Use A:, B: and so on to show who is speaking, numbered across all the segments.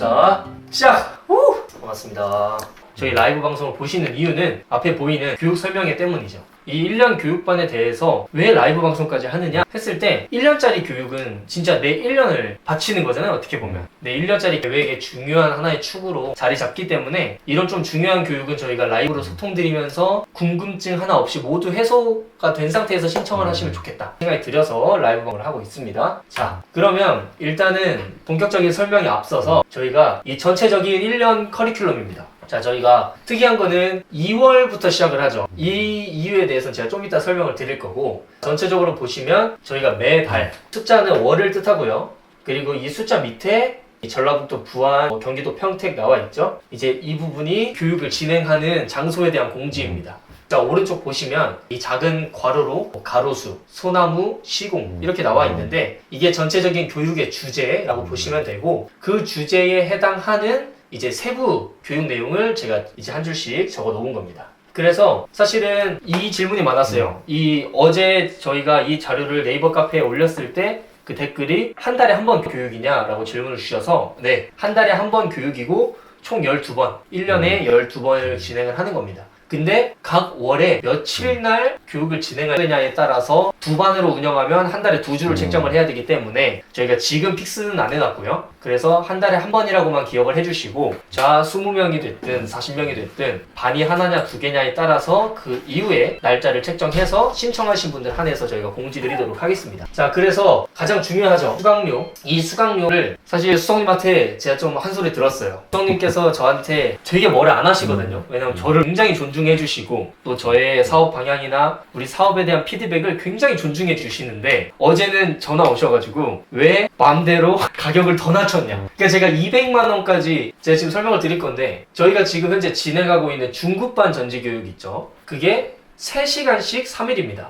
A: 시작합니다. 시작! 우! 반갑습니다. 저희 라이브 방송을 보시는 이유는 앞에 보이는 교육 설명회 때문이죠. 이 1년 교육반에 대해서 왜 라이브 방송까지 하느냐 했을 때 1년짜리 교육은 진짜 내 1년을 바치는 거잖아요. 어떻게 보면 내 1년짜리 계획의 중요한 하나의 축으로 자리 잡기 때문에 이런 좀 중요한 교육은 저희가 라이브로 소통드리면서 궁금증 하나 없이 모두 해소가 된 상태에서 신청을 하시면 좋겠다 생각이 들어서 라이브 방송을 하고 있습니다. 자, 그러면 일단은 본격적인 설명에 앞서서 저희가 이 전체적인 1년 커리큘럼입니다. 자, 저희가 특이한 거는 2월부터 시작을 하죠. 이 이유에 대해서는 제가 좀 이따 설명을 드릴 거고, 전체적으로 보시면 저희가 매달, 숫자는 월을 뜻하고요. 그리고 이 숫자 밑에 이 전라북도 부안, 경기도 평택 나와 있죠. 이제 이 부분이 교육을 진행하는 장소에 대한 공지입니다. 자, 오른쪽 보시면 이 작은 괄호로 가로수, 소나무, 시공 이렇게 나와 있는데 이게 전체적인 교육의 주제라고 보시면 되고, 그 주제에 해당하는 이제 세부 교육 내용을 제가 이제 한 줄씩 적어 놓은 겁니다. 그래서 사실은 이 질문이 많았어요. 이 어제 저희가 이 자료를 네이버 카페에 올렸을 때 그 댓글이 한 달에 한 번 교육이냐라고 질문을 주셔서 네, 한 달에 한 번 교육이고 총 12번, 1년에 12번을 진행을 하는 겁니다. 근데 각 월에 며칠 날 교육을 진행하느냐에 따라서 두 반으로 운영하면 한 달에 두 주를 책정을 해야 되기 때문에 저희가 지금 픽스는 안 해놨고요. 그래서 한 달에 한 번이라고만 기억을 해주시고, 자 20명이 됐든 40명이 됐든 반이 하나냐 두 개냐에 따라서 그 이후에 날짜를 책정해서 신청하신 분들 한해서 저희가 공지 드리도록 하겠습니다. 자, 그래서 가장 중요하죠. 수강료. 이 수강료를 사실 수성님한테 제가 좀 한 소리 들었어요. 수성님께서 저한테 되게 뭐를 안 하시거든요. 왜냐면 저를 굉장히 존중해 주시고 또 저의 사업 방향이나 우리 사업에 대한 피드백을 굉장히 존중해 주시는데 어제는 전화 오셔가지고 왜 마음대로 가격을 더 낮췄냐. 그러니까 제가 200만 원까지 제가 지금 설명을 드릴 건데, 저희가 지금 현재 진행하고 있는 중급반 전지교육 있죠. 그게 3시간씩 3일입니다.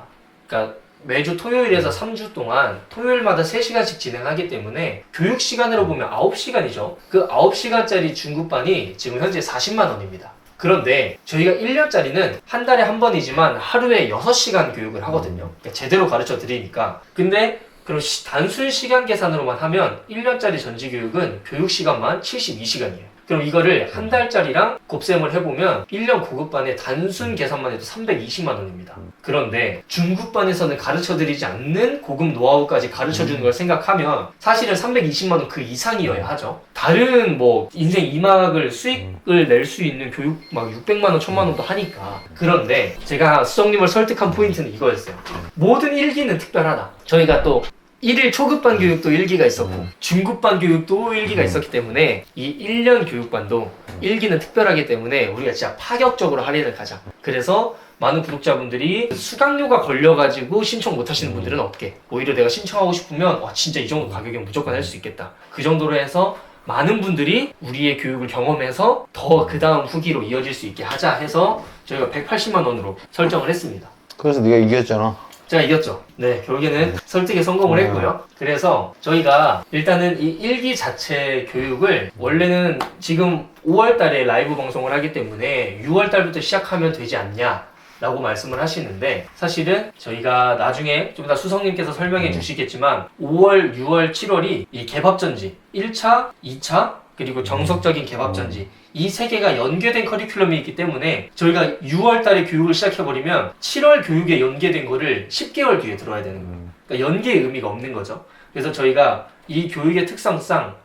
A: 그러니까 매주 토요일에서 3주 동안 토요일마다 3시간씩 진행하기 때문에 교육 시간으로 보면 9시간이죠. 그 9시간짜리 중급반이 지금 현재 40만 원입니다. 그런데 저희가 1년짜리는 한 달에 한 번이지만 하루에 6시간 교육을 하거든요. 그러니까 제대로 가르쳐 드리니까. 근데 그럼 단순 시간 계산으로만 하면 1년짜리 전지교육은 교육 시간만 72시간이에요. 그럼 이거를 한 달짜리랑 곱셈을 해보면 1년 고급반의 단순 계산만 해도 320만 원입니다. 그런데 중급반에서는 가르쳐드리지 않는 고급 노하우까지 가르쳐주는 걸 생각하면 사실은 320만 원 그 이상이어야 하죠. 다른 뭐 인생 2막을 수익을 낼 수 있는 교육 막 600만 원, 1000만 원도 하니까. 그런데 제가 수정님을 설득한 포인트는 이거였어요. 모든 일기는 특별하다. 저희가 또 1일 초급반 교육도 1기가 있었고 중급반 교육도 1기가 있었기 때문에 이 1년 교육반도 1기는 특별하기 때문에 우리가 진짜 파격적으로 할인을 가자. 그래서 많은 구독자분들이 수강료가 걸려가지고 신청 못 하시는 분들은 없게, 오히려 내가 신청하고 싶으면 와 진짜 이 정도 가격이면 무조건 할 수 있겠다, 그 정도로 해서 많은 분들이 우리의 교육을 경험해서 더 그 다음 후기로 이어질 수 있게 하자 해서 저희가 180만 원으로 설정을 했습니다.
B: 그래서 네가 이겼잖아.
A: 제가 이겼죠. 네, 결국에는 설득에 성공을 했고요. 그래서 저희가 일단은 이 1기 자체 교육을 원래는 지금 5월 달에 라이브 방송을 하기 때문에 6월 달부터 시작하면 되지 않냐 라고 말씀을 하시는데, 사실은 저희가 나중에 좀 더 수성님께서 설명해 주시겠지만 5월, 6월, 7월이 이 개밥전지 1차, 2차 그리고 정석적인 개밥전지 이 세 개가 연계된 커리큘럼이 있기 때문에 저희가 6월 달에 교육을 시작해버리면 7월 교육에 연계된 거를 10개월 뒤에 들어야 되는 거예요. 그러니까 연계의 의미가 없는 거죠. 그래서 저희가 이 교육의 특성상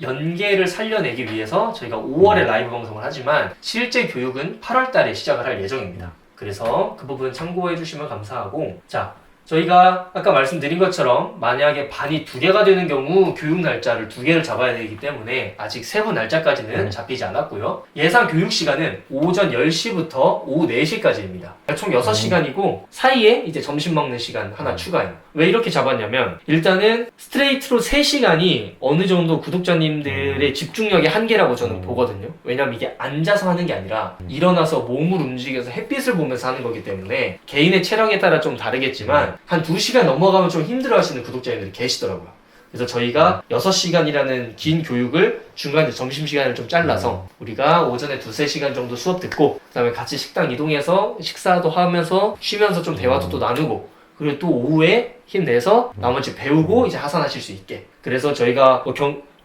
A: 연계를 살려내기 위해서 저희가 5월에 라이브 방송을 하지만 실제 교육은 8월 달에 시작을 할 예정입니다. 그래서 그 부분 참고해 주시면 감사하고, 자, 저희가 아까 말씀드린 것처럼 만약에 반이 2개가 되는 경우 교육 날짜를 2개를 잡아야 되기 때문에 아직 세부 날짜까지는 잡히지 않았고요. 예상 교육 시간은 오전 10시부터 오후 4시까지입니다. 총 6시간이고 사이에 이제 점심 먹는 시간 하나 추가해요. 왜 이렇게 잡았냐면 일단은 스트레이트로 3시간이 어느 정도 구독자님들의 집중력의 한계라고 저는 보거든요. 왜냐면 이게 앉아서 하는 게 아니라 일어나서 몸을 움직여서 햇빛을 보면서 하는 거기 때문에 개인의 체력에 따라 좀 다르겠지만 한 2시간 넘어가면 좀 힘들어 하시는 구독자님들이 계시더라고요. 그래서 저희가 6시간이라는 긴 교육을 중간에 점심시간을 좀 잘라서 우리가 오전에 2-3시간 정도 수업 듣고 그 다음에 같이 식당 이동해서 식사도 하면서 쉬면서 좀 대화도 또 나누고, 그리고 또 오후에 힘내서 나머지 배우고 이제 하산하실 수 있게. 그래서 저희가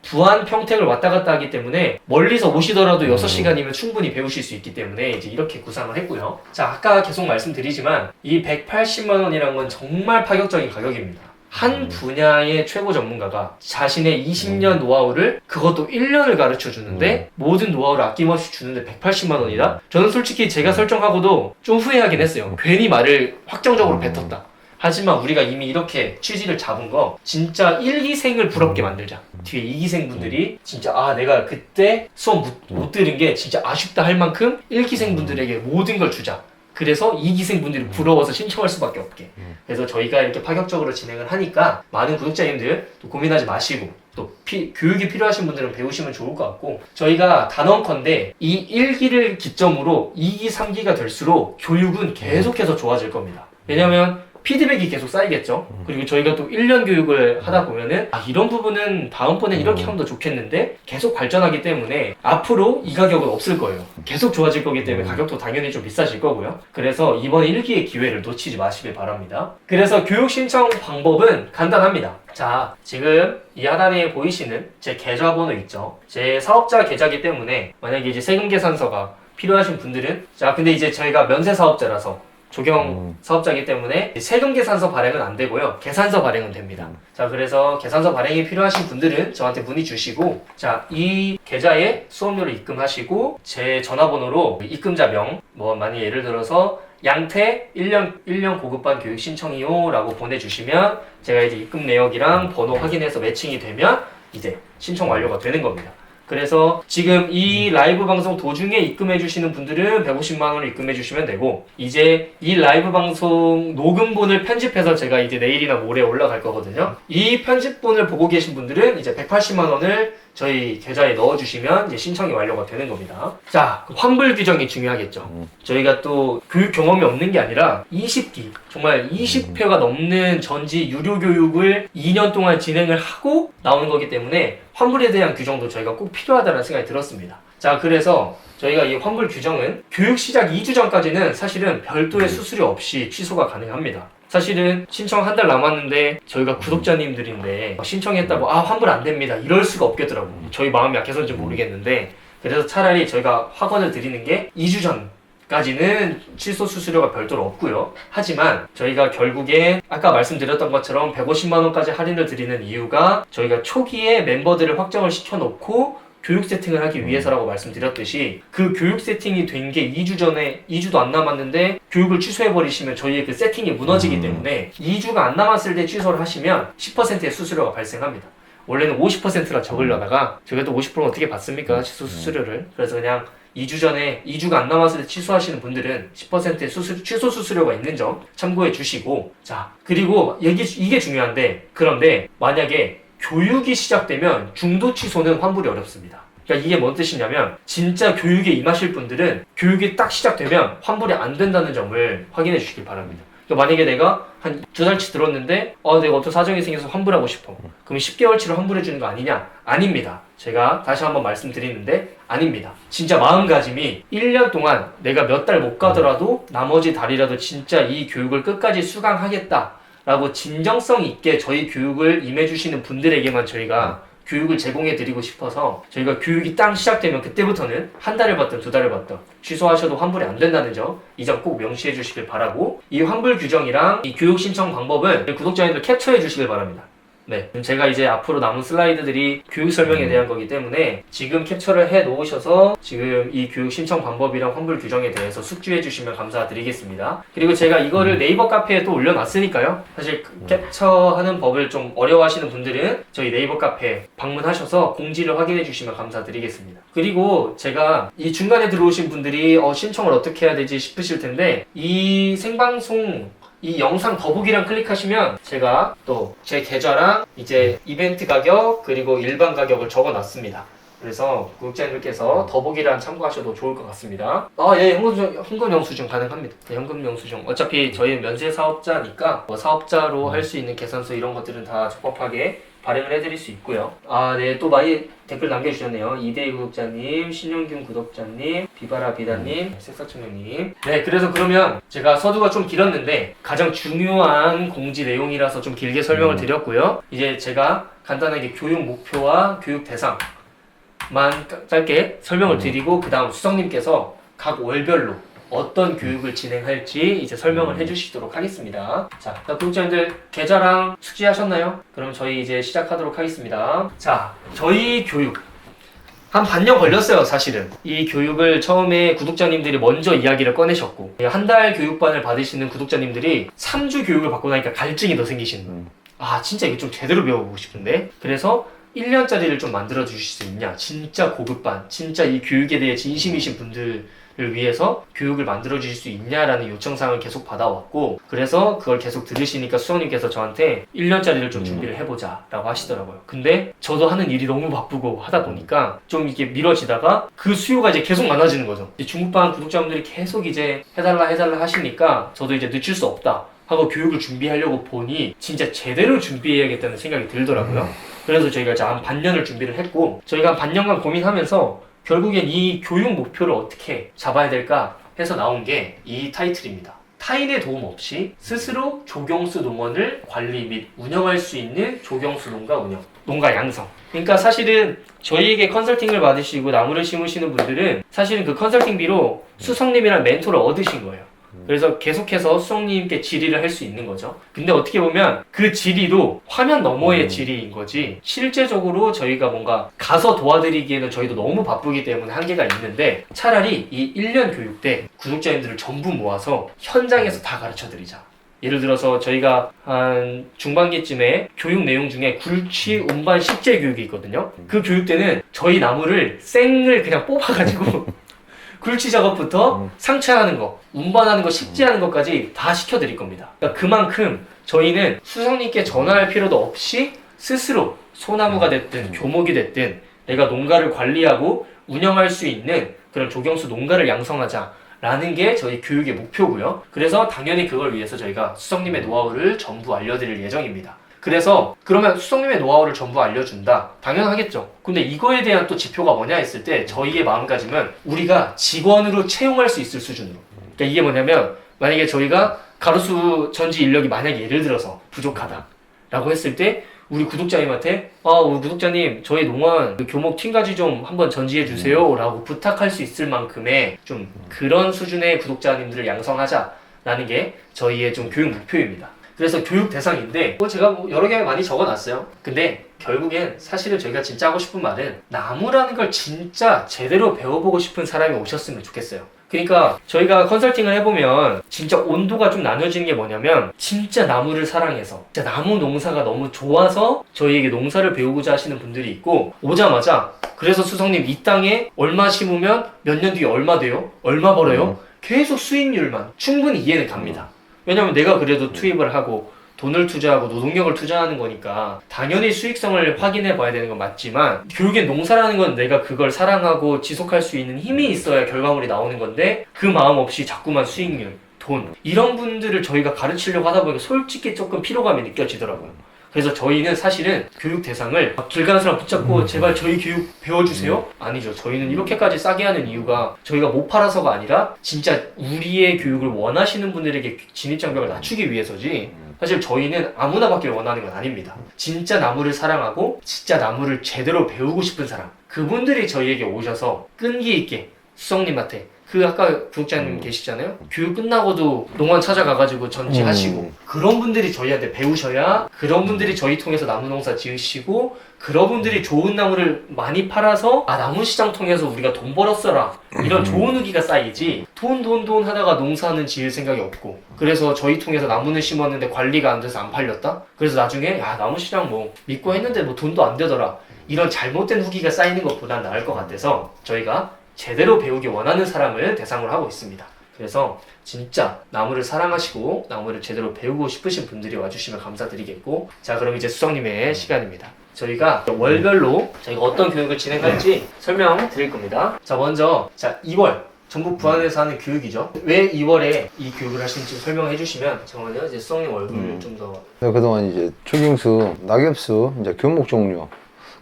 A: 부안, 평택을 왔다 갔다 하기 때문에 멀리서 오시더라도 6시간이면 충분히 배우실 수 있기 때문에 이제 이렇게 구상을 했고요. 자, 아까 계속 말씀드리지만 이 180만 원이란 건 정말 파격적인 가격입니다. 한 분야의 최고 전문가가 자신의 20년 노하우를 그것도 1년을 가르쳐 주는데 모든 노하우를 아낌없이 주는데 180만 원이다? 저는 솔직히 제가 설정하고도 좀 후회하긴 했어요. 괜히 말을 확정적으로 뱉었다. 하지만 우리가 이미 이렇게 취지를 잡은 거 진짜 1기생을 부럽게 만들자. 뒤에 2기생 분들이 진짜 아 내가 그때 수업 못 들은 게 진짜 아쉽다 할 만큼 1기생 분들에게 모든 걸 주자. 그래서 2기생 분들이 부러워서 신청할 수밖에 없게. 그래서 저희가 이렇게 파격적으로 진행을 하니까 많은 구독자님들 또 고민하지 마시고 또 교육이 필요하신 분들은 배우시면 좋을 것 같고 저희가 단언컨대 이 1기를 기점으로 2기, 3기가 될수록 교육은 계속해서 좋아질 겁니다. 왜냐면 피드백이 계속 쌓이겠죠. 그리고 저희가 또 1년 교육을 하다 보면은 아 이런 부분은 다음번에 이렇게 하면 더 좋겠는데 계속 발전하기 때문에 앞으로 이 가격은 없을 거예요. 계속 좋아질 거기 때문에 가격도 당연히 좀 비싸질 거고요. 그래서 이번 1기의 기회를 놓치지 마시길 바랍니다. 그래서 교육 신청 방법은 간단합니다. 자, 지금 이 하단에 보이시는 제 계좌번호 있죠. 제 사업자 계좌이기 때문에 만약에 이제 세금 계산서가 필요하신 분들은 자 근데 이제 저희가 면세 사업자라서 조경 사업자이기 때문에 세금 계산서 발행은 안 되고요. 계산서 발행은 됩니다. 자, 그래서 계산서 발행이 필요하신 분들은 저한테 문의 주시고 자, 이 계좌에 수업료를 입금하시고 제 전화번호로 입금자명 만약 예를 들어서 양태 1년 고급반 교육 신청이요 라고 보내주시면 제가 이제 입금 내역이랑 번호 확인해서 매칭이 되면 이제 신청 완료가 되는 겁니다. 그래서 지금 이 라이브 방송 도중에 입금해 주시는 분들은 150만 원을 입금해 주시면 되고 이제 이 라이브 방송 녹음본을 편집해서 제가 이제 내일이나 모레 올라갈 거거든요. 이 편집본을 보고 계신 분들은 이제 180만 원을 저희 계좌에 넣어주시면 이제 신청이 완료가 되는 겁니다. 자, 환불 규정이 중요하겠죠. 저희가 또 교육 경험이 없는 게 아니라 20기, 정말 20회가 넘는 전지 유료 교육을 2년 동안 진행을 하고 나오는 거기 때문에 환불에 대한 규정도 저희가 꼭 필요하다는 생각이 들었습니다. 자, 그래서 저희가 이 환불 규정은 교육 시작 2주 전까지는 사실은 별도의 수수료 없이 취소가 가능합니다. 사실은 신청 한 달 남았는데 저희가 구독자님들인데 신청했다고 아 환불 안 됩니다 이럴 수가 없겠더라고요. 저희 마음이 약해서인지 모르겠는데 그래서 차라리 저희가 확언을 드리는 게 2주 전까지는 취소 수수료가 별도로 없고요. 하지만 저희가 결국에 아까 말씀드렸던 것처럼 150만 원까지 할인을 드리는 이유가 저희가 초기에 멤버들을 확정을 시켜놓고 교육 세팅을 하기 위해서라고 말씀드렸듯이 그 교육 세팅이 된 게 2주 전에 2주도 안 남았는데 교육을 취소해버리시면 저희의 그 세팅이 무너지기 때문에 2주가 안 남았을 때 취소를 하시면 10%의 수수료가 발생합니다. 원래는 50%라 적으려다가 저희가 또 50%는 어떻게 받습니까? 취소 수수료를. 그래서 그냥 2주 전에 2주가 안 남았을 때 취소하시는 분들은 10%의 취소 수수료가 있는 점 참고해 주시고 자 그리고 이게 중요한데 그런데 만약에 교육이 시작되면 중도 취소는 환불이 어렵습니다. 그러니까 이게 뭔 뜻이냐면 진짜 교육에 임하실 분들은 교육이 딱 시작되면 환불이 안 된다는 점을 확인해 주시길 바랍니다. 그러니까 만약에 내가 한 2달치 들었는데 내가 어떤 사정이 생겨서 환불하고 싶어. 그럼 10개월치로 환불해 주는 거 아니냐? 아닙니다. 제가 다시 한번 말씀드리는데 아닙니다. 진짜 마음가짐이 1년 동안 내가 몇 달 못 가더라도 나머지 달이라도 진짜 이 교육을 끝까지 수강하겠다 라고 진정성 있게 저희 교육을 임해주시는 분들에게만 저희가 교육을 제공해드리고 싶어서 저희가 교육이 딱 시작되면 그때부터는 한 달을 받든 2달을 받든 취소하셔도 환불이 안 된다는 점 이 점 꼭 명시해 주시길 바라고 이 환불 규정이랑 이 교육 신청 방법은 구독자님들 캡처해 주시길 바랍니다. 네, 제가 이제 앞으로 남은 슬라이드들이 교육 설명에 대한 거기 때문에 지금 캡처를 해 놓으셔서 지금 이 교육 신청 방법이랑 환불 규정에 대해서 숙지해 주시면 감사드리겠습니다. 그리고 제가 이거를 네이버 카페에 또 올려놨으니까요. 사실 캡처하는 법을 좀 어려워하시는 분들은 저희 네이버 카페 방문하셔서 공지를 확인해 주시면 감사드리겠습니다. 그리고 제가 이 중간에 들어오신 분들이 신청을 어떻게 해야 되지 싶으실 텐데 이 생방송 이 영상 더보기랑 클릭하시면 제가 또 제 계좌랑 이제 이벤트 가격 그리고 일반 가격을 적어 놨습니다. 그래서 구독자님들께서 더보기란 참고하셔도 좋을 것 같습니다. 예, 현금 영수증 가능합니다. 네, 현금 영수증. 어차피 저희 면세 사업자니까 뭐 사업자로 할 수 있는 계산서 이런 것들은 다 적법하게 발행을 해드릴 수 있고요. 네, 또 많이 댓글 남겨주셨네요. 이대희 구독자님, 신용균 구독자님, 비바라 비다님, 색사청년님. 네, 그래서 그러면 제가 서두가 좀 길었는데 가장 중요한 공지 내용이라서 좀 길게 설명을 드렸고요. 이제 제가 간단하게 교육 목표와 교육 대상만 짧게 설명을 드리고 그 다음 수석님께서 각 월별로 어떤 교육을 진행할지 이제 설명을 해주시도록 하겠습니다. 자, 구독자님들 계좌랑 숙지하셨나요? 그럼 저희 이제 시작하도록 하겠습니다. 자, 저희 교육 한 반년 걸렸어요, 사실은. 이 교육을 처음에 구독자님들이 먼저 이야기를 꺼내셨고 한 달 교육반을 받으시는 구독자님들이 3주 교육을 받고 나니까 갈증이 더 생기시는 진짜 이거 좀 제대로 배워보고 싶은데 그래서 1년짜리를 좀 만들어 주실 수 있냐, 진짜 고급반, 진짜 이 교육에 대해 진심이신 분들을 위해서 교육을 만들어 주실 수 있냐라는 요청사항을 계속 받아왔고 그래서 그걸 계속 들으시니까 수석님께서 저한테 1년짜리를 좀 준비를 해보자 라고 하시더라고요. 근데 저도 하는 일이 너무 바쁘고 하다 보니까 좀 이게 미뤄지다가 그 수요가 이제 계속 많아지는 거죠. 이제 중급반 구독자분들이 계속 이제 해달라 하시니까 저도 이제 늦출 수 없다 하고 교육을 준비하려고 보니 진짜 제대로 준비해야겠다는 생각이 들더라고요. 그래서 저희가 이제 한 반년을 준비를 했고 저희가 한 반년간 고민하면서 결국엔 이 교육 목표를 어떻게 잡아야 될까 해서 나온 게 이 타이틀입니다. 타인의 도움 없이 스스로 조경수 농원을 관리 및 운영할 수 있는 조경수 농가 운영, 농가 양성. 그러니까 사실은 저희에게 컨설팅을 받으시고 나무를 심으시는 분들은 사실은 그 컨설팅비로 수석님이랑 멘토를 얻으신 거예요. 그래서 계속해서 수석님께 질의를 할 수 있는 거죠. 근데 어떻게 보면 그 질의도 화면 너머의 질의인 거지 실제적으로 저희가 뭔가 가서 도와드리기에는 저희도 너무 바쁘기 때문에 한계가 있는데 차라리 이 1년 교육 때 구독자님들을 전부 모아서 현장에서 다 가르쳐 드리자. 예를 들어서 저희가 한 중반기쯤에 교육 내용 중에 굴치, 운반, 식재 교육이 있거든요. 그 교육 때는 저희 나무를 생을 그냥 뽑아가지고 굴치 작업부터 상차하는 거, 운반하는 거, 식재하는 것까지 다 시켜드릴 겁니다. 그러니까 그만큼 저희는 수석님께 전화할 필요도 없이 스스로 소나무가 됐든 교목이 됐든 내가 농가를 관리하고 운영할 수 있는 그런 조경수 농가를 양성하자라는 게 저희 교육의 목표고요. 그래서 당연히 그걸 위해서 저희가 수석님의 노하우를 전부 알려드릴 예정입니다. 그래서 그러면 수석님의 노하우를 전부 알려준다. 당연하겠죠. 근데 이거에 대한 또 지표가 뭐냐 했을 때 저희의 마음가짐은 우리가 직원으로 채용할 수 있을 수준으로. 그러니까 이게 뭐냐면 만약에 저희가 가로수 전지 인력이 만약에 예를 들어서 부족하다 라고 했을 때 우리 구독자님한테 우리 구독자님 저희 농원 교목 팀가지 좀 한번 전지해 주세요 라고 부탁할 수 있을 만큼의 좀 그런 수준의 구독자님들을 양성하자라는 게 저희의 좀 교육 목표입니다. 그래서 교육 대상인데 제가 여러 개 많이 적어놨어요. 근데 결국엔 사실은 저희가 진짜 하고 싶은 말은 나무라는 걸 진짜 제대로 배워보고 싶은 사람이 오셨으면 좋겠어요. 그러니까 저희가 컨설팅을 해보면 진짜 온도가 좀 나눠지는 게 뭐냐면 진짜 나무를 사랑해서 진짜 나무 농사가 너무 좋아서 저희에게 농사를 배우고자 하시는 분들이 있고 오자마자 그래서 수석님 이 땅에 얼마 심으면 몇 년 뒤에 얼마 돼요? 얼마 벌어요? 계속 수익률만 충분히 이해는 갑니다. 왜냐면 내가 그래도 투입을 하고 돈을 투자하고 노동력을 투자하는 거니까 당연히 수익성을 확인해 봐야 되는 건 맞지만 결국엔 농사라는 건 내가 그걸 사랑하고 지속할 수 있는 힘이 있어야 결과물이 나오는 건데 그 마음 없이 자꾸만 수익률, 돈 이런 분들을 저희가 가르치려고 하다 보니까 솔직히 조금 피로감이 느껴지더라고요. 그래서 저희는 사실은 교육 대상을 길 가는 사람 붙잡고 제발 저희 교육 배워주세요? 아니죠. 저희는 이렇게까지 싸게 하는 이유가 저희가 못 팔아서가 아니라 진짜 우리의 교육을 원하시는 분들에게 진입장벽을 낮추기 위해서지 사실 저희는 아무나 받길 원하는 건 아닙니다. 진짜 나무를 사랑하고 진짜 나무를 제대로 배우고 싶은 사람 그분들이 저희에게 오셔서 끈기 있게 수석님한테 아까 구독자님 계시잖아요. 교육 끝나고도 농원 찾아가가지고 전지하시고 그런 분들이 저희한테 배우셔야 그런 분들이 저희 통해서 나무 농사 지으시고 그런 분들이 좋은 나무를 많이 팔아서 나무 시장 통해서 우리가 돈 벌었어라 이런 좋은 후기가 쌓이지 돈 하다가 농사는 지을 생각이 없고 그래서 저희 통해서 나무는 심었는데 관리가 안 돼서 안 팔렸다? 그래서 나중에 나무 시장 믿고 했는데 돈도 안 되더라 이런 잘못된 후기가 쌓이는 것보단 나을 것 같아서 저희가 제대로 배우기 원하는 사람을 대상으로 하고 있습니다. 그래서 진짜 나무를 사랑하시고 나무를 제대로 배우고 싶으신 분들이 와주시면 감사드리겠고 자 그럼 이제 수석님의 시간입니다. 저희가 월별로 저희가 어떤 교육을 진행할지 설명드릴 겁니다. 자, 먼저 2월 전국 부안에서 하는 교육이죠. 왜 2월에 이 교육을 하시는지 설명해 주시면 잠깐만요. 이제 수석님 얼굴을 좀 더.
B: 그동안 이제 초경수, 낙엽수, 이제 교목 종류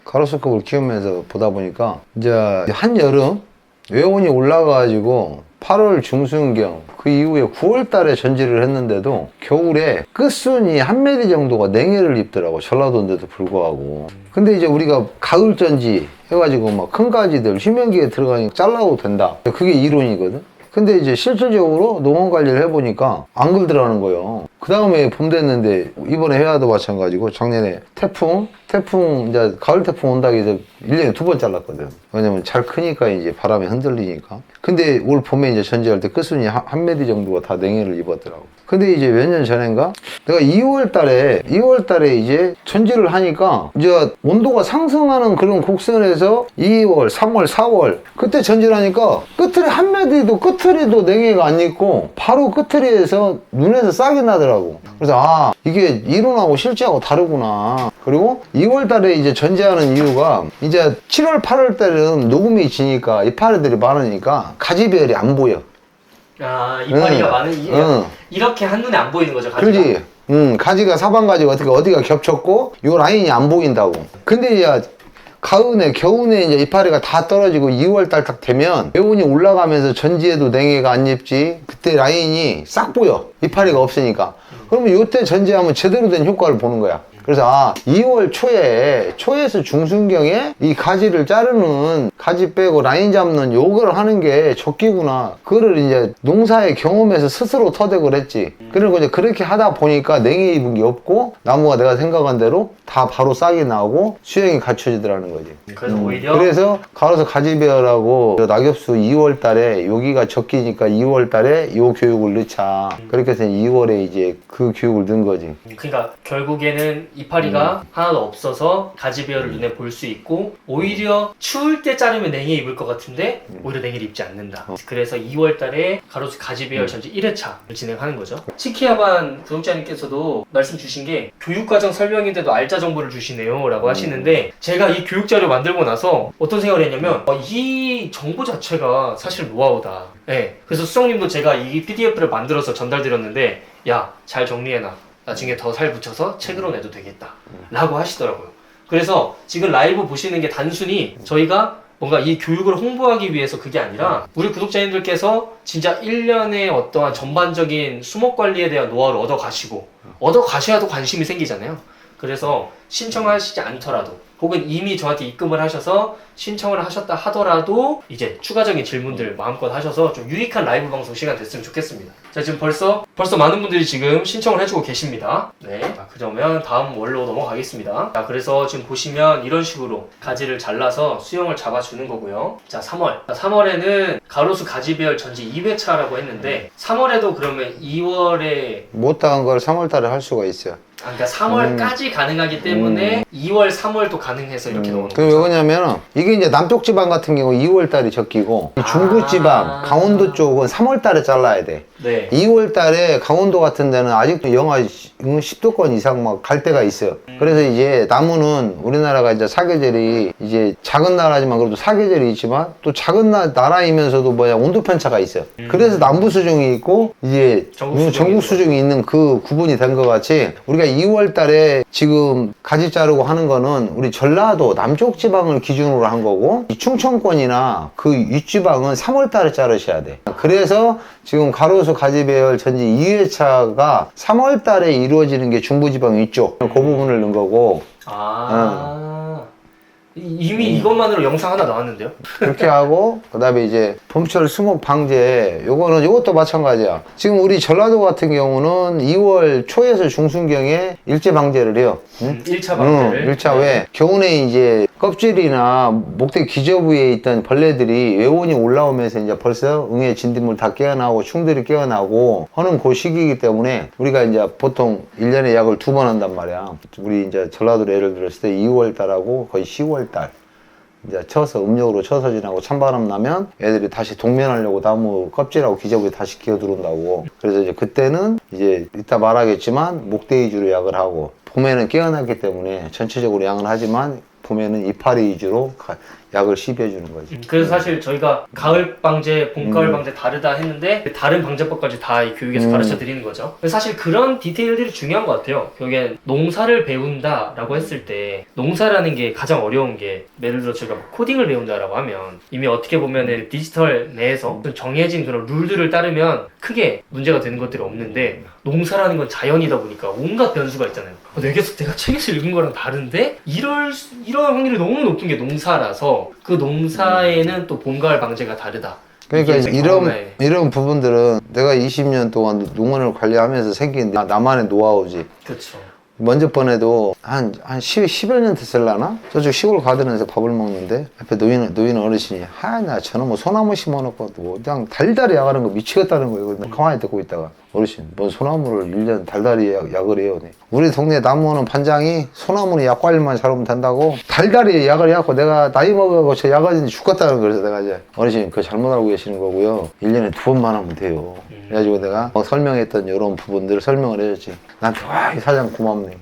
B: 가로수급을 키우면서 보다 보니까 이제 한여름 외온이 올라가가지고 8월 중순경 그 이후에 9월 달에 전지를 했는데도 겨울에 끝순이 한 메리 정도가 냉해를 입더라고. 전라도인데도 불구하고. 근데 이제 우리가 가을 전지 해가지고 막 큰 가지들 휴면기에 들어가니까 잘라도 된다. 그게 이론이거든. 근데 이제 실질적으로 농원 관리를 해보니까 안 그러더라는 거예요. 그 다음에 봄 됐는데 이번에 해와도 마찬가지고 작년에 태풍 이제 가을 태풍 온다고 해서 1년에 2번 잘랐거든. 왜냐면 잘 크니까 이제 바람에 흔들리니까. 근데 올 봄에 이제 전지할 때 끝순이 한 메리 정도가 다 냉해를 입었더라고. 근데 이제 몇 년 전인가 내가 2월 달에 이제 전지를 하니까 이제 온도가 상승하는 그런 곡선에서 2월, 3월, 4월 그때 전지를 하니까 끝틀에 한 메리도 끝틀에도 냉해가 안 있고 바로 끝틀에서 눈에서 싹이 나더라고. 그래서 이게 이론하고 실제하고 다르구나. 그리고 2월 달에 이제 전지하는 이유가 이제 7월, 8월 달에는 녹음이 지니까 이파리들이 많으니까 가지별이 안 보여.
A: 이파리가 많은 이렇게 한눈에 안 보이는 거죠, 가지가.
B: 그렇지. 가지가 사방가지가 어디가 겹쳤고 요 라인이 안 보인다고. 근데 이제 겨우내 이제 이파리가 다 떨어지고 2월 달 딱 되면 외온이 올라가면서 전지에도 냉해가 안 입지. 그때 라인이 싹 보여. 이파리가 없으니까. 그러면 요때 전지하면 제대로 된 효과를 보는 거야. 그래서 2월 초에서 중순경에 이 가지를 자르는, 가지 빼고 라인 잡는 요걸 하는 게 적기구나. 그거를 이제 농사의 경험에서 스스로 터득을 했지. 그리고 이제 그렇게 하다 보니까 냉해 입은 게 없고 나무가 내가 생각한 대로 다 바로 싹이 나고 수영이 갖춰지더라는 거지.
A: 그래서 오히려
B: 그래서 가로수 가지배열하고 낙엽수 2월 달에 여기가 적기니까 2월 달에 요 교육을 넣자. 그렇게 해서 2월에 이제 그 교육을 넣은 거지.
A: 그러니까 결국에는 이파리가 하나도 없어서 가지배열을 눈에 볼 수 있고 오히려 추울 때 자르면 냉해 입을 것 같은데 오히려 냉해를 입지 않는다. 그래서 2월 달에 가로수 가지배열 전지 1회차를 진행하는 거죠. 치키야반 구독자님께서도 말씀 주신 게 교육과정 설명인데도 알짜 정보를 주시네요 라고 하시는데 제가 이 교육자료 만들고 나서 어떤 생각을 했냐면 이 정보 자체가 사실 노하우다. 네. 그래서 수석님도 제가 이 PDF를 만들어서 전달드렸는데 야, 잘 정리해놔. 나중에 더 살 붙여서 책으로 내도 되겠다 라고 하시더라고요. 그래서 지금 라이브 보시는 게 단순히 저희가 뭔가 이 교육을 홍보하기 위해서 그게 아니라 우리 구독자님들께서 진짜 1년의 어떠한 전반적인 수목 관리에 대한 노하우를 얻어 가셔야도 관심이 생기잖아요. 그래서 신청하시지 않더라도 혹은 이미 저한테 입금을 하셔서 신청을 하셨다 하더라도 이제 추가적인 질문들 마음껏 하셔서 좀 유익한 라이브 방송 시간 됐으면 좋겠습니다. 자, 지금 벌써 많은 분들이 지금 신청을 해주고 계십니다. 네, 그러면 다음 월로 넘어가겠습니다. 자, 그래서 지금 보시면 이런 식으로 가지를 잘라서 수영을 잡아주는 거고요. 자, 3월에는 가로수 가지배열 전지 2회차라고 했는데 3월에도 그러면 2월에
B: 못다한 걸 3월 달에 할 수가 있어요.
A: 그러니까 3월까지 가능하기 때문에 2월, 3월도 가능해서 이렇게 넣는 거죠.
B: 그게 왜 그러냐면 이게 이제 남쪽 지방 같은 경우 2월 달이 적기고 중부 지방, 강원도 쪽은 3월 달에 잘라야 돼.
A: 네.
B: 2월 달에 강원도 같은 데는 아직도 영하 10도권 이상 막 갈 때가 있어요. 그래서 이제 나무는 우리나라가 이제 사계절이 이제 작은 나라지만 그래도 사계절이 있지만 또 작은 나라이면서도 온도 편차가 있어요. 그래서 남부 수중이 있고 이제 전국 수중이 있는 그 구분이 된 것 같이 우리가 2월 달에 지금 가지 자르고 하는 거는 우리 전라도 남쪽 지방을 기준으로 한 거고 이 충청권이나 그 윗지방은 3월 달에 자르셔야 돼. 그래서 지금 가로수 가지배열 전지 2회차가 3월 달에 이루어지는 게 중부지방 위쪽 그 부분을 넣은 거고
A: 이미 이것만으로 영상 하나 나왔는데요?
B: 그렇게 하고 그다음에 이제 봄철 수목 방제 이것도 마찬가지야. 지금 우리 전라도 같은 경우는 2월 초에서 중순경에 일제 방제를 해요.
A: 1차 방제를.
B: 1차 왜 겨우내 이제 껍질이나 목대 기저부에 있던 벌레들이 외온이 올라오면서 이제 벌써 응애 진딧물 다 깨어나고 충들이 깨어나고 하는 그 시기이기 때문에 우리가 이제 보통 1년에 약을 2번 한단 말이야. 우리 이제 전라도로 예를 들었을 때 2월 달하고 거의 10월 달 이제 쳐서 음력으로 쳐서 지나고 찬바람 나면 애들이 다시 동면하려고 나무 껍질하고 기저부에 다시 기어 들어온다고. 그래서 이제 그때는 이제 이따 말하겠지만 목대 위주로 약을 하고 봄에는 깨어났기 때문에 전체적으로 양을 하지만 봄에는 이파리 위주로 약을 시비해주는 거지.
A: 그래서 사실 저희가 가을 방제, 봄, 가을 방제 다르다 했는데 다른 방제법까지 다 이 교육에서 가르쳐 드리는 거죠. 사실 그런 디테일들이 중요한 것 같아요. 결국엔 농사를 배운다라고 했을 때 농사라는 게 가장 어려운 게 예를 들어 저희가 코딩을 배운다라고 하면 이미 어떻게 보면 디지털 내에서 좀 정해진 그런 룰들을 따르면 크게 문제가 되는 것들이 없는데 농사라는 건 자연이다 보니까 온갖 변수가 있잖아요. 내가 책에서 읽은 거랑 다른데 이런 확률이 너무 높은 게 농사라서 그 농사에는 또 봄, 가을 방제가 다르다.
B: 그러니까
A: 이게
B: 이런 부분들은 내가 20년 동안 농원을 관리하면서 생긴 나만의 노하우지.
A: 그렇죠.
B: 먼저 번에도 한 10여 년 됐을라나? 저쪽 시골 가든에서 밥을 먹는데 옆에 노인 어르신이 나 저는 뭐 소나무 심어놓고 뭐 그냥 달달이 약하는 거 미치겠다는 거예요. 가만히 듣고 있다가 어르신 뭔 소나무를 1년 달달이 약을 해요. 우리 동네 나무는 반장이 소나무는 약 관리만 잘하면 된다고 달달이 약을 해갖고 내가 나이 먹어가고 저 약을 죽겠다는 거예요. 내가 이제 어르신 그거 잘못 알고 계시는 거고요. 1년에 2번만 하면 돼요. 그래가지고 내가 설명했던 이런 부분들을 설명을 해줬지. 나한테 와, 이 사장 고맙네.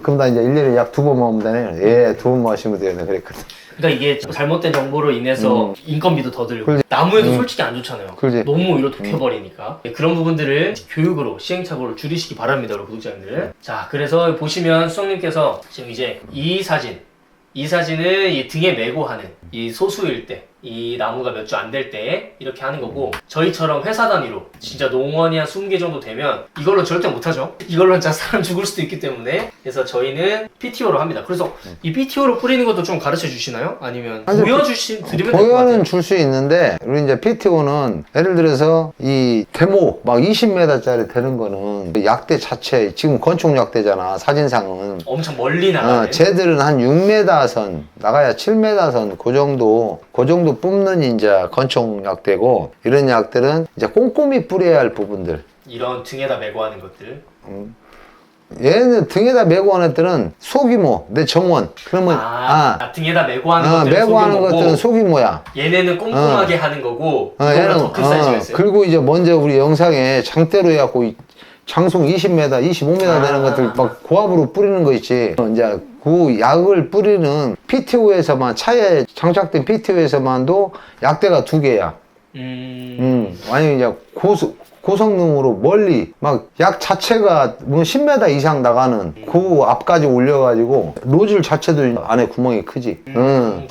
B: 그럼 나 이제 1년에 약 2번 먹으면 되네. 예, 2번 마시면 돼요. 내가 그랬거든.
A: 그러니까 이게 잘못된 정보로 인해서 인건비도 더 들고
B: 그렇지.
A: 나무에도 솔직히 안 좋잖아요.
B: 그렇지.
A: 너무 오히려 독혀버리니까 그런 부분들을 교육으로 시행착오를 줄이시기 바랍니다, 우리 구독자님들. 자, 그래서 보시면 수석님께서 지금 이제 이 사진을 이 등에 메고 하는 이 소수일 때 이 나무가 몇 주 안 될 때 이렇게 하는 거고 저희처럼 회사 단위로 진짜 농원이 한 20개 정도 되면 이걸로 절대 못하죠. 이걸로 진짜 사람 죽을 수도 있기 때문에 그래서 저희는 PTO로 합니다. 그래서 이 PTO로 뿌리는 것도 좀 가르쳐 주시나요? 아니면 드리면 될 것 같아요.
B: 보여는 줄 수 있는데 우리 이제 PTO는 예를 들어서 이 대모 막 20m짜리 되는 거는 약대 자체 지금 건축 약대잖아. 사진상은
A: 엄청 멀리 나가요.
B: 쟤들은 한 6m 선 나가야 7m 선 그 정도 뿜는 이제 건축 약대고 이런 약들은 이제 꼼꼼히 뿌려야 할 부분들.
A: 이런 등에다 메고 하는 것들.
B: 얘는 등에다 메고 하는 애들은 소규모 내 정원 그러면
A: 등에다 메고 하는 것들은
B: 메고 하는
A: 소규모고
B: 것들은 소규모야.
A: 얘네는 꼼꼼하게 하는 거고 이거보다 더 큰 사이즈가 있어요.
B: 그리고 이제 먼저 우리 영상에 장대로 해갖고 장송 20m, 25m 되는 것들 막 고압으로 뿌리는 거 있지. 이제 그 약을 뿌리는 PTO에서만 차에 장착된 PTO에서만도 약대가 2개야. 아니 이제 고성능으로 멀리 막 약 자체가 뭐 10m 이상 나가는 그 앞까지 올려가지고 노즐 자체도 안에 구멍이 크지.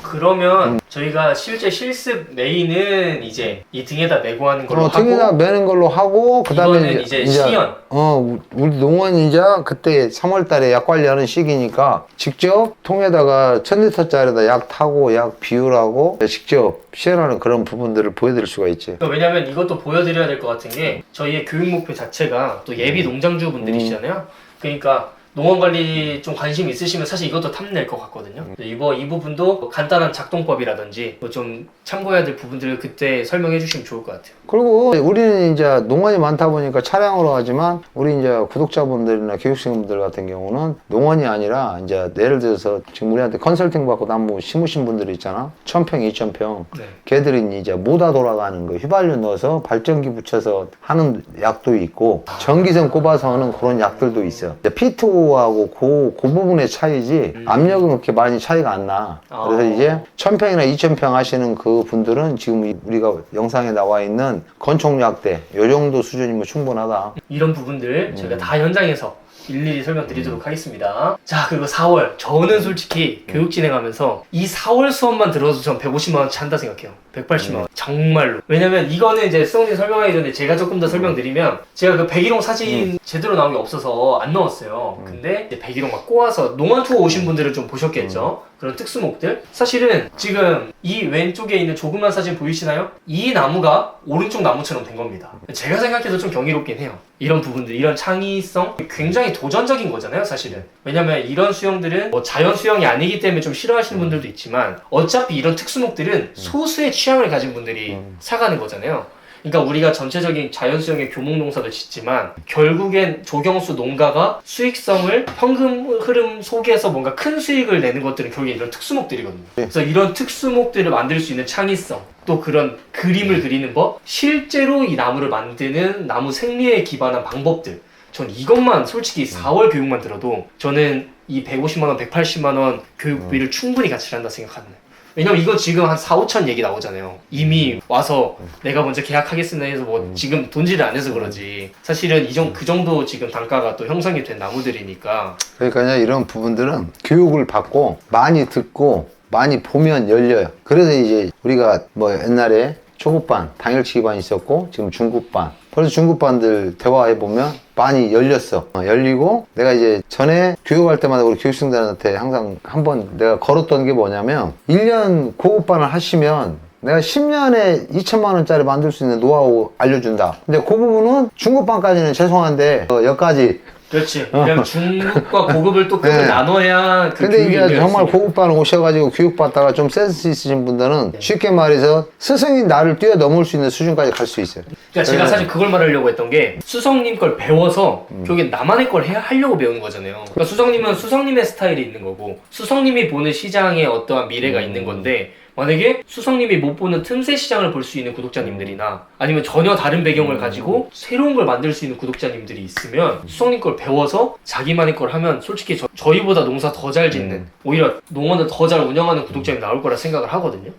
A: 그러면 저희가 실제 실습 메인은 이제 이 등에다 메고 하는 걸로 하고
B: 등에다 매는 걸로 하고 그다음에
A: 이제 시연.
B: 우리 농원 이제 그때 3월달에 약 관리하는 시기니까 직접 통에다가 1000리터짜리다 약 타고 약 비율하고 직접 시연하는 그런 부분들을 보여드릴 수가 있지.
A: 왜냐면 이것도 보여드려야 될 것 같은 게 저희의 교육 목표 자체가 또 예비 농장주 분들이시잖아요. 그러니까 농원 관리 좀 관심 있으시면 사실 이것도 탐낼 것 같거든요. 이 부분도 간단한 작동법이라든지 좀 참고해야 될 부분들을 그때 설명해 주시면 좋을 것 같아요.
B: 그리고 우리는 이제 농원이 많다 보니까 차량으로 하지만 우리 이제 구독자분들이나 교육생분들 같은 경우는 농원이 아니라 이제 예를 들어서 지금 우리한테 컨설팅 받고 나무 심으신 분들이 있잖아. 1000평, 2000평.
A: 네.
B: 걔들은 이제 모다 돌아가는 거 휘발유 넣어서 발전기 붙여서 하는 약도 있고 전기선 꼽아서 하는 그런 약들도 있어. 피트하고 그 부분의 차이지 압력은 그렇게 많이 차이가 안 나. 그래서 이제 1000평이나 2000평 하시는 그 분들은 지금 우리가 영상에 나와 있는 건축 약대 요 정도 수준이면 충분하다.
A: 이런 부분들 저희가 다 현장에서 일일이 설명드리도록 하겠습니다. 자, 그리고 4월 저는 솔직히 교육 진행하면서 이 4월 수업만 들어도 전 150만 원치 한다 생각해요. 180만 원 정말로. 왜냐면 이거는 이제 수영님 설명하기 전에 제가 조금 더 설명드리면 제가 그 백일홍 사진 제대로 나온 게 없어서 안 넣었어요. 근데 이제 백일홍 막 꼬아서 농원 투어 오신 분들은 좀 보셨겠죠. 그런 특수목들. 사실은 지금 이 왼쪽에 있는 조그만 사진 보이시나요? 이 나무가 오른쪽 나무처럼 된 겁니다. 제가 생각해도 좀 경이롭긴 해요. 이런 부분들, 이런 창의성 굉장히 도전적인 거잖아요, 사실은. 왜냐면 이런 수영들은 뭐 자연 수영이 아니기 때문에 좀 싫어하시는 분들도 있지만 어차피 이런 특수목들은 소수의 취향을 가진 분들이 사가는 거잖아요. 그러니까 우리가 전체적인 자연수영의 교목농사도 짓지만 결국엔 조경수 농가가 수익성을 현금 흐름 속에서 뭔가 큰 수익을 내는 것들은 결국엔 이런 특수목들이거든요. 그래서 이런 특수목들을 만들 수 있는 창의성, 또 그런 그림을 그리는 법, 실제로 이 나무를 만드는 나무 생리에 기반한 방법들, 전 이것만 솔직히 4월 교육만 들어도 저는 이 150만 원, 180만 원 교육비를 충분히 가치를 한다 생각하거든요. 왜냐면 이거 지금 한 4, 5천 얘기 나오잖아요. 이미 와서 내가 먼저 계약하겠습니다 해서 뭐 지금 돈질을 안 해서 그러지. 사실은 그 정도 지금 단가가 또 형성이 된 나무들이니까.
B: 그러니까 이런 부분들은 교육을 받고 많이 듣고 많이 보면 열려요. 그래서 이제 우리가 뭐 옛날에 초급반, 당일치기반 있었고 지금 중급반, 벌써 중급반들 대화해보면 많이 열렸어. 열리고 내가 이제 전에 교육할 때마다 우리 교육생들한테 항상 한번 내가 걸었던 게 뭐냐면 1년 고급반을 하시면 내가 10년에 2천만 원짜리 만들 수 있는 노하우 알려준다. 근데 그 부분은 중급반까지는 죄송한데 여기까지.
A: 그렇지. 왜냐면 중급과 고급을 또 급을
B: 네.
A: 나눠야 그
B: 근데
A: 교육이
B: 이게 정말
A: 열렸으니까.
B: 고급반 오셔가지고 교육받다가 좀 센스 있으신 분들은 쉽게 말해서 스승이 나를 뛰어넘을 수 있는 수준까지 갈 수 있어요.
A: 그러니까 제가 사실 그걸 말하려고 했던 게 수성님 걸 배워서 결국엔 나만의 걸 하려고 배우는 거잖아요. 그러니까 수성님은 수성님의 스타일이 있는 거고 수성님이 보는 시장에 어떠한 미래가 있는 건데 만약에 수성님이 못 보는 틈새 시장을 볼 수 있는 구독자님들이나 아니면 전혀 다른 배경을 가지고 새로운 걸 만들 수 있는 구독자님들이 있으면 수성님 걸 배워서 자기만의 걸 하면 솔직히 저희보다 농사 더 잘 짓는 오히려 농원을 더 잘 운영하는 구독자님이 나올 거라 생각을 하거든요.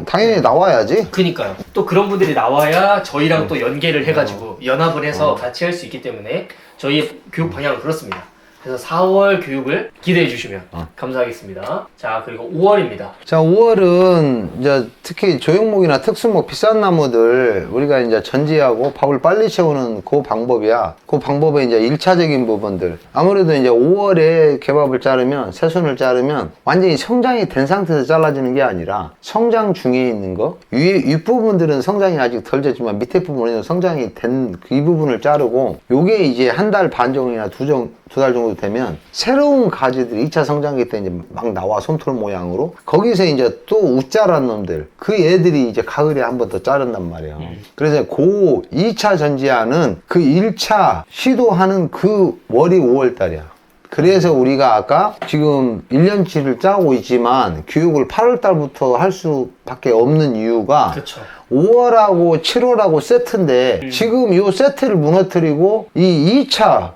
B: 당연히 나와야지.
A: 그니까요. 또 그런 분들이 나와야 저희랑 또 연계를 해가지고 연합을 해서 같이 할 수 있기 때문에 저희의 교육 방향은 그렇습니다. 그래서 4월 교육을 기대해 주시면 감사하겠습니다. 자, 그리고 5월입니다.
B: 자, 5월은 이제 특히 조형목이나 특수목 비싼 나무들 우리가 이제 전지하고 밥을 빨리 채우는 그 방법이야. 그 방법의 이제 1차적인 부분들. 아무래도 이제 5월에 개밥을 자르면, 새순을 자르면 완전히 성장이 된 상태에서 잘라지는 게 아니라 성장 중에 있는 거. 윗부분들은 성장이 아직 덜 됐지만 밑에 부분은 성장이 된 이 부분을 자르고 요게 이제 한 달 반 정도나 두 달 정도 되면 새로운 가지들이 2차 성장기 때 이제 막 나와 솜털 모양으로 거기서 이제 또 웃자란 놈들 그 애들이 이제 가을에 한 번 더 자른단 말이에요. 그래서 그 2차 전지하는 그 1차 시도하는 그 월이 5월 달이야. 그래서 우리가 아까 지금 1년치를 짜고 있지만 교육을 8월 달부터 할 수밖에 없는 이유가
A: 그렇죠.
B: 5월하고 7월하고 세트인데 지금 이 세트를 무너뜨리고 이 2차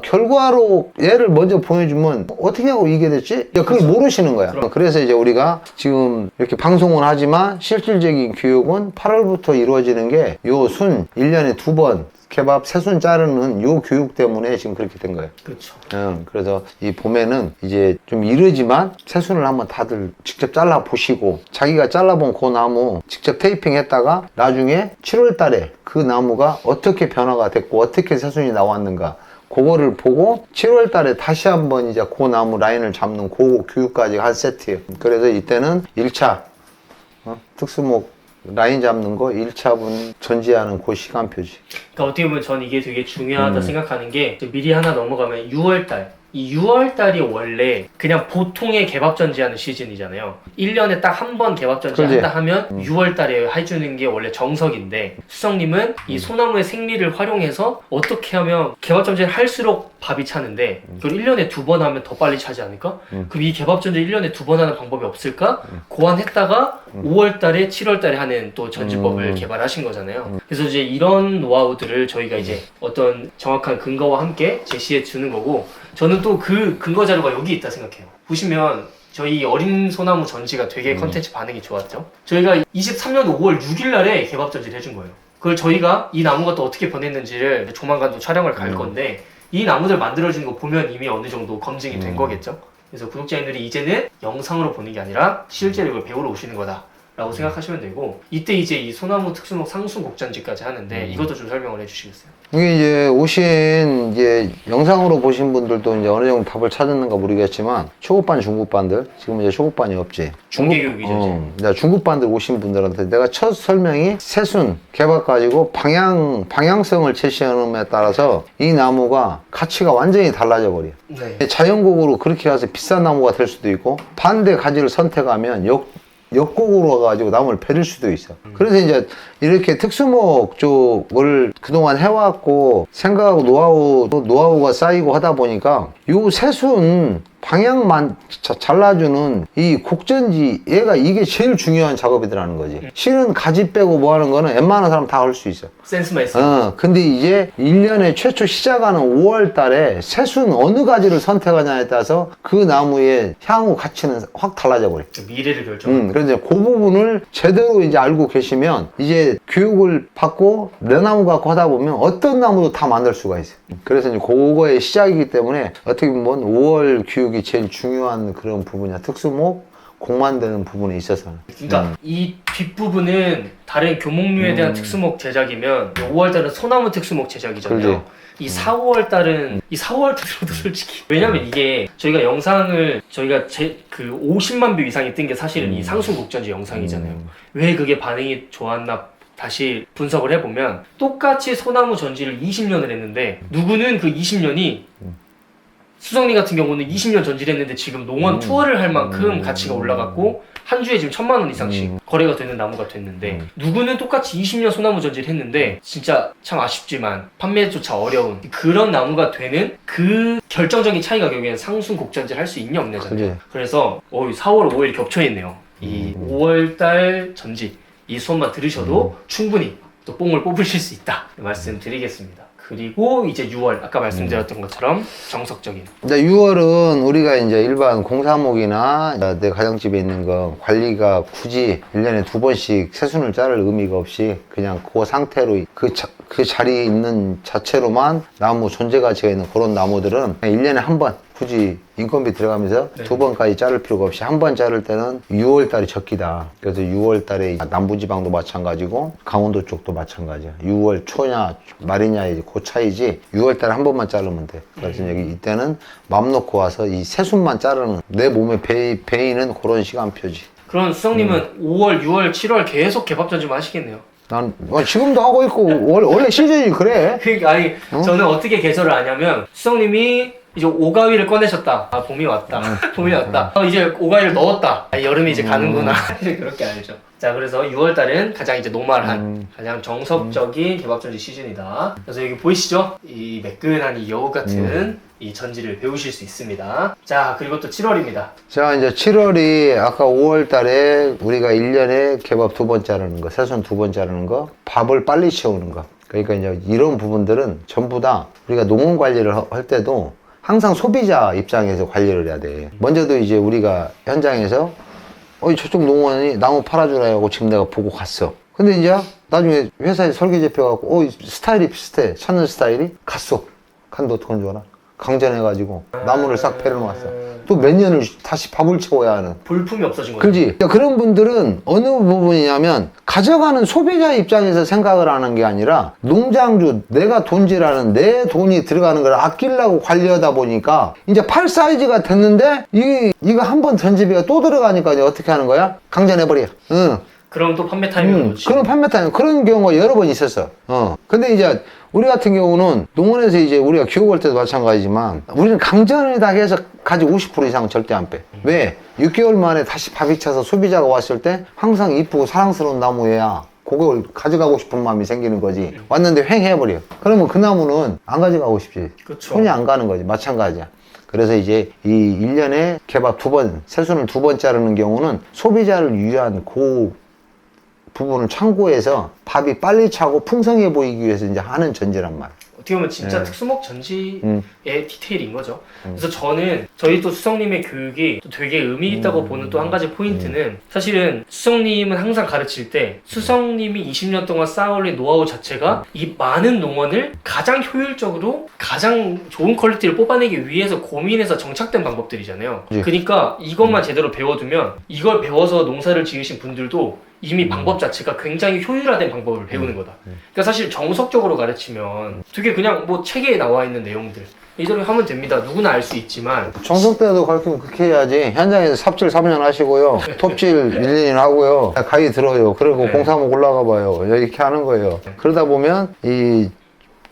B: 결과로 얘를 먼저 보여주면 어떻게 하고 이게 됐지? 그걸 모르시는 거야. 그래서 이제 우리가 지금 이렇게 방송은 하지만 실질적인 교육은 8월부터 이루어지는 게 요 순 1년에 2번 개밥 새순 자르는 요 교육 때문에 지금 그렇게 된 거예요.
A: 그렇죠.
B: 그래서 이 봄에는 이제 좀 이르지만 새순을 한번 다들 직접 잘라 보시고 자기가 잘라본 그 나무 직접 테이핑 했다가 나중에 7월 달에 그 나무가 어떻게 변화가 됐고 어떻게 새순이 나왔는가 그거를 보고 7월 달에 다시 한번 이제 그 나무 라인을 잡는 그 교육까지 한 세트예요. 그래서 이때는 1차 특수목 라인 잡는 거 1차분 전지하는 그 시간표지.
A: 그러니까 어떻게 보면 전 이게 되게 중요하다 생각하는 게 미리 하나 넘어가면 6월달 이 6월달이 원래 그냥 보통의 개밥 전지하는 시즌이잖아요. 1년에 딱 한 번 개밥 전지한다 하면 6월달에 해주는 게 원래 정석인데 수성님은 이 소나무의 생리를 활용해서 어떻게 하면 개밥 전지를 할수록 밥이 차는데 그걸 1년에 2번 하면 더 빨리 차지 않을까? 그럼 이 개밥 전지 1년에 2번 하는 방법이 없을까? 고안했다가 5월달에 7월달에 하는 또 전지법을 개발하신 거잖아요. 그래서 이제 이런 노하우들을 저희가 이제 어떤 정확한 근거와 함께 제시해 주는 거고 저는 또 그 근거 자료가 여기 있다 생각해요. 보시면 저희 어린 소나무 전지가 되게 컨텐츠 반응이 좋았죠. 저희가 23년 5월 6일 날에 개밥 전지를 해준 거예요. 그걸 저희가 이 나무가 또 어떻게 변했는지를 조만간 또 촬영을 갈 건데 이 나무들 만들어지는 거 보면 이미 어느 정도 검증이 된 거겠죠. 그래서 구독자님들이 이제는 영상으로 보는 게 아니라 실제로 이걸 배우러 오시는 거다 라고 생각하시면 되고 이때 이제 이 소나무 특수목 상수 곡전지까지 하는데 이것도 좀 설명을 해주시겠어요?
B: 이게 이제 오신 이제 영상으로 보신 분들도 이제 어느 정도 답을 찾았는가 모르겠지만 초급반 중급반들 지금 이제 초급반이 없지
A: 중개교육이죠
B: 이제 중급반들 오신 분들한테 내가 첫 설명이 새순 개밥 가지고 방향성을 제시하는 데 따라서 이 나무가 가치가 완전히 달라져 버려.
A: 네.
B: 자연곡으로 그렇게 가서 비싼 나무가 될 수도 있고 반대 가지를 선택하면 역곡으로 가지고 나무를 베릴 수도 있어. 그래서 이제 이렇게 특수목 쪽을 그동안 해왔고 생각하고 노하우가 쌓이고 하다 보니까 요 새순 방향만 잘라주는 이 곡전지 얘가 이게 제일 중요한 작업이더라는 거지. 실은 가지 빼고 뭐 하는 거는 웬만한 사람 다 할 수 있어.
A: 센스만 있어.
B: 근데 이제 1년에 최초 시작하는 5월 달에 새순 어느 가지를 선택하냐에 따라서 그 나무의 향후 가치는 확 달라져 버려.
A: 미래를 결정.
B: 그래서 그 부분을 제대로 이제 알고 계시면 이제 교육을 받고 내 나무 갖고 하다 보면 어떤 나무도 다 만들 수가 있어요. 그래서 이제 그거의 시작이기 때문에 어떻게 보면 5월 교육이 제일 중요한 그런 부분이야. 특수목, 곡 만드는 부분에 있어서는.
A: 그러니까 이 뒷부분은 다른 교목류에 대한 특수목 제작이면 5월달은 소나무 특수목 제작이잖아요.
B: 그렇지.
A: 이 4, 5월달은 이 4, 5월달도 솔직히 왜냐면 이게 저희가 영상을 저희가 그 50만 뷰 이상이 뜬 게 사실은 이 상순곡전지 영상이잖아요. 왜 그게 반응이 좋았나 다시 분석을 해보면 똑같이 소나무 전지를 20년을 했는데 누구는 그 20년이 수성리 같은 경우는 20년 전지를 했는데 지금 농원 투어를 할 만큼 가치가 올라갔고 한 주에 지금 1,000만 원 이상씩 거래가 되는 나무가 됐는데 누구는 똑같이 20년 소나무 전지를 했는데 진짜 참 아쉽지만 판매조차 어려운 그런 나무가 되는 그 결정적인 차이가 결국에는 상순 곡전지를 할 수 있냐 없냐잖아요. 그래서 4, 월, 5일 겹쳐있네요. 이 5월달 전지 이 수업만 들으셔도 충분히 또 뽕을 뽑으실 수 있다 말씀드리겠습니다. 그리고 이제 6월 아까 말씀드렸던 것처럼 정석적인.
B: 이제 6월은 우리가 이제 일반 공사목이나 내 가정집에 있는 거 관리가 굳이 1년에 2번씩 새순을 자를 의미가 없이 그냥 그 상태로 그 자리에 있는 자체로만 나무 존재 가치가 있는 그런 나무들은 1년에 한 번 굳이 인건비 들어가면서
A: 네.
B: 2번까지 자를 필요가 없이 한 번 자를 때는 6월달이 적기다. 그래서 6월달에 남부지방도 마찬가지고 강원도 쪽도 마찬가지야. 6월 초냐 말이냐 이제 그 차이지 6월달에 한 번만 자르면 돼. 그래서 여기 이때는 맘 놓고 와서 이 새순만 자르는 내 몸에 배이는 그런 시간표지.
A: 그럼 수성님은 5월, 6월, 7월 계속 개밥전 좀 하시겠네요.
B: 난 지금도 하고 있고 원래 시즌이 그래.
A: 그러니까 아니 저는 어떻게 계절을 아냐면 수성님이 이제 오가위를 꺼내셨다. 아 봄이 왔다. 봄이 왔다. 이제 오가위를 넣었다. 아, 여름이 이제 가는구나. 그렇게 알죠. 자 그래서 6월달은 가장 이제 노멀한 가장 정석적인 개밥전지 시즌이다. 그래서 여기 보이시죠? 이 매끈한 이 여우 같은 이 전지를 배우실 수 있습니다. 자 그리고 또 7월입니다.
B: 자 이제 7월이 아까 5월달에 우리가 1년에 개밥 2번 자르는 거, 새순 2번 자르는 거, 밥을 빨리 채우는 거. 그러니까 이제 이런 부분들은 전부 다 우리가 농원 관리를 할 때도 항상 소비자 입장에서 관리를 해야 돼. 먼저도 이제 우리가 현장에서 저쪽 농원이 나무 팔아주라 하고 지금 내가 보고 갔어. 근데 이제 나중에 회사에 설계 잡혀갖고 스타일이 비슷해. 찾는 스타일이 갔어. 갔는데 어떡한 줄 알아? 강전해가지고 나무를 싹 패려놓았어. 또 몇 년을 다시 밥을 채워야 하는.
A: 볼품이 없어진 거죠.
B: 그렇지. 그런 분들은 어느 부분이냐면 가져가는 소비자 입장에서 생각을 하는 게 아니라 농장주 내가 돈질하는 내 돈이 들어가는 걸 아끼려고 관리하다 보니까 이제 팔 사이즈가 됐는데 이거 한 번 전지비가 또 들어가니까 이제 어떻게 하는 거야? 강전해버려. 응.
A: 그럼 또 판매 타이밍을 놓치고.
B: 그런 판매 타이밍 그런 경우가 여러 번 있었어. 근데 이제 우리 같은 경우는 농원에서 이제 우리가 교육할 때도 마찬가지지만 우리는 강전에다 해서 가지 50% 이상은 절대 안 빼. 왜? 6개월 만에 다시 밥이 차서 소비자가 왔을 때 항상 이쁘고 사랑스러운 나무야. 그걸 가져가고 싶은 마음이 생기는 거지. 왔는데 횡해버려. 그러면 그 나무는 안 가져가고 싶지.
A: 그쵸.
B: 손이 안 가는 거지. 마찬가지야. 그래서 이제 이 1년에 개밥 2번, 새순을 2번 자르는 경우는 소비자를 위한 부분을 참고해서 밥이 빨리 차고 풍성해 보이기 위해서 이제 하는 전지란 말.
A: 어떻게 보면 진짜 특수목 전지의 디테일인 거죠. 그래서 저희 또 수성님의 교육이 또 되게 의미 있다고 보는 또 한 가지 포인트는 사실은 수성님은 항상 가르칠 때 수성님이 20년 동안 쌓아올린 노하우 자체가 이 많은 농원을 가장 효율적으로 가장 좋은 퀄리티를 뽑아내기 위해서 고민해서 정착된 방법들이잖아요. 그러니까 이것만 제대로 배워두면 이걸 배워서 농사를 지으신 분들도 이미 방법 자체가 굉장히 효율화된 방법을 배우는 거다. 그러니까 사실 정석적으로 가르치면 되게 그냥 뭐 책에 나와 있는 내용들 이대로 하면 됩니다. 누구나 알 수 있지만
B: 정석 때도 가르치면 그렇게 해야지. 현장에서 삽질 3년 하시고요. 톱질 1년 하고요. 가위 들어요. 그리고 공사목 올라가 봐요. 이렇게 하는 거예요. 그러다 보면 이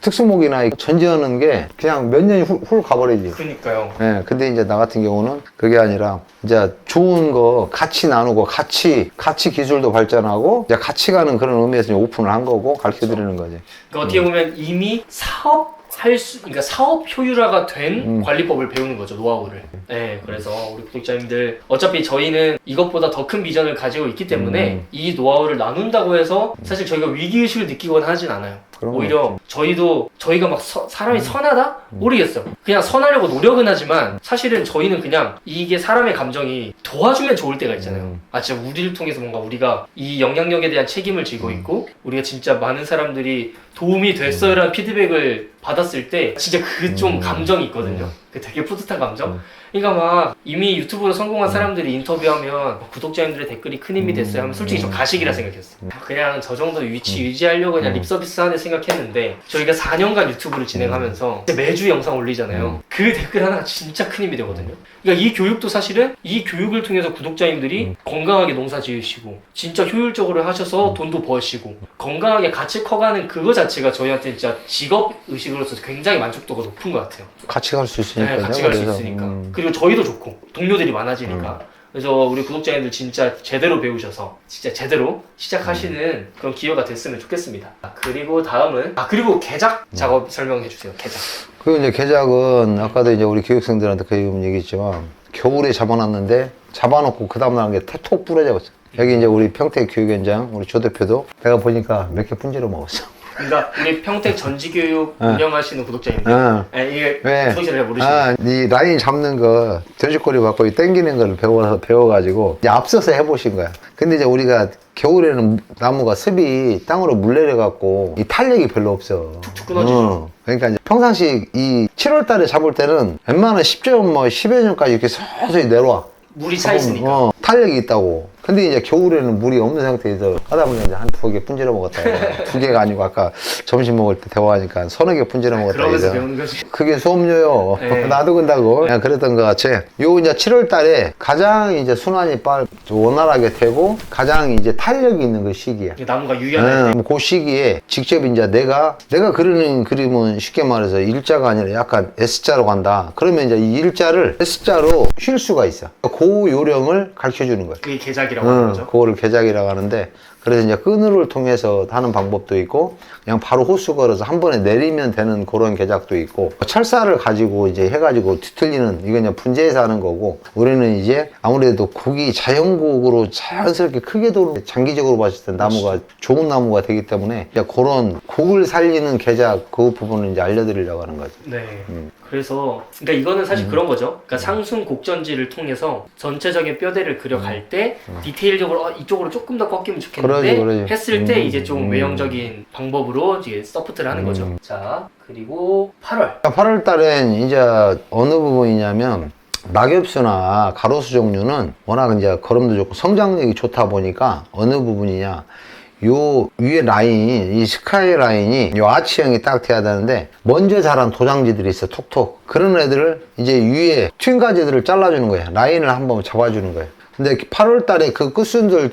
B: 특수목이나 전지하는 게 그냥 몇 년이 훌 가버리지.
A: 그러니까요.
B: 예, 근데 이제 나 같은 경우는 그게 아니라 이제 좋은 거 같이 나누고 같이 기술도 발전하고 이제 같이 가는 그런 의미에서 오픈을 한 거고 가르쳐 드리는 거지.
A: 그러니까 어떻게 보면 이미 사업 그러니까 사업 효율화가 된 관리법을 배우는 거죠, 노하우를. 네, 그래서 우리 구독자님들 어차피 저희는 이것보다 더 큰 비전을 가지고 있기 때문에 이 노하우를 나눈다고 해서 사실 저희가 위기의식을 느끼거나 하진 않아요. 오히려 저희가 막 사람이 선하다? 모르겠어요. 그냥 선하려고 노력은 하지만 사실은 저희는 그냥 이게 사람의 감정이 도와주면 좋을 때가 있잖아요. 아 진짜 우리를 통해서 뭔가 우리가 이 영향력에 대한 책임을 지고 있고 우리가 진짜 많은 사람들이 도움이 됐어요라는 피드백을 받았을 때 진짜 그 좀 감정이 있거든요. 그 되게 뿌듯한 감정. 그러니까 막 이미 유튜브로 성공한 사람들이 인터뷰하면 구독자님들의 댓글이 큰 힘이 됐어요 하면 솔직히 좀 가식이라 생각했어요. 그냥 저 정도 위치 유지하려고 그냥 립서비스 하는 생각했는데 저희가 4년간 유튜브를 진행하면서 매주 영상 올리잖아요. 그 댓글 하나가 진짜 큰 힘이 되거든요. 그러니까 이 교육도 사실은 이 교육을 통해서 구독자님들이 건강하게 농사 지으시고 진짜 효율적으로 하셔서 돈도 버시고 건강하게 같이 커가는 그거 자체가 저희한테 진짜 직업 의식으로서 굉장히 만족도가 높은 것 같아요.
B: 같이 갈 수 있으니까.
A: 네, 같이 갈 수 있으니까. 그리고 저희도 좋고 동료들이 많아지니까. 그래서 우리 구독자님들 진짜 제대로 배우셔서 진짜 제대로 시작하시는 그런 기회가 됐으면 좋겠습니다. 그리고 다음은 그리고 개작 작업 설명해 주세요. 개작.
B: 그리고 이제 개작은 아까도 이제 우리 교육생들한테 그 얘기했지만 겨울에 잡아놨는데 잡아놓고 그 다음날 게 톡 부러져 버렸어. 여기 이제 우리 평택 교육현장 우리 조 대표도 내가 보니까 몇 개 분지러 먹었어.
A: 그러니까 우리 평택 전지교육 운영하시는 구독자님들 이게
B: 왜?
A: 구독자를 잘 모르시는
B: 이 라인 잡는 거 돼지꼬리 받고 당기는 걸 배워가지고 이제 앞서서 해보신 거야. 근데 이제 우리가 겨울에는 나무가 습이 땅으로 물 내려갖고 이 탄력이 별로 없어.
A: 툭툭 끊어지죠.
B: 그러니까 이제 평상시 이 7월 달에 잡을 때는 웬만한 10점 뭐 10여 점까지 이렇게 서서히 내려와.
A: 물이 차 있으니까.
B: 탄력이 있다고. 근데 이제 겨울에는 물이 없는 상태에서 하다 보니 이제 한 2개 분지러 먹었다. 2개가 아니고 아까 점심 먹을 때 대화하니까 3-4개 분지러 먹었다.
A: 그러면서 배우는 거지.
B: 그게 수업료요.
A: 네.
B: 나도 근다고. 그냥 그랬던 것 같이. 요 이제 7월 달에 가장 이제 순환이 원활하게 되고 가장 이제 탄력이 있는 그 시기야.
A: 나무가 유연할 때.
B: 그 시기에 직접 이제 내가 그리는 그림은 쉽게 말해서 일자가 아니라 약간 S자로 간다. 그러면 이제 이 일자를 S자로 쉴 수가 있어. 그 요령을 가르쳐 주는 거야.
A: 그게 개작이라고 하는 거죠.
B: 그거를 개작이라고 하는데 그래서 이제 끈으로 통해서 하는 방법도 있고 그냥 바로 호수 걸어서 한 번에 내리면 되는 그런 개작도 있고 철사를 가지고 이제 해가지고 뒤틀리는 이건 그냥 분재해서 하는 거고 우리는 이제 아무래도 곡이 자연곡으로 자연스럽게 크게 도는 장기적으로 봤을 때 나무가 좋은 나무가 되기 때문에 이제 그런 곡을 살리는 개작 그 부분을 이제 알려드리려고 하는 거죠.
A: 네. 그래서 그러니까 이거는 사실 그런 거죠. 그러니까 상순 곡전지를 통해서 전체적인 뼈대를 그려갈 때 디테일적으로 이쪽으로 조금 더 꺾이면 좋겠는데
B: 그러지.
A: 했을 때 이제 좀 외형적인 방법으로 이제 서포트를 하는 거죠. 자, 그리고 8월.
B: 8월 달엔 이제 어느 부분이냐면 낙엽수나 가로수 종류는 워낙 이제 걸음도 좋고 성장력이 좋다 보니까 어느 부분이냐 요 위에 라인, 이 스카이 라인이 요 아치형이 딱 돼야 되는데 먼저 자란 도장지들이 있어 톡톡 그런 애들을 이제 위에 튠 가지들을 잘라주는 거야. 라인을 한번 잡아주는 거야. 근데 8월 달에 그 끝순들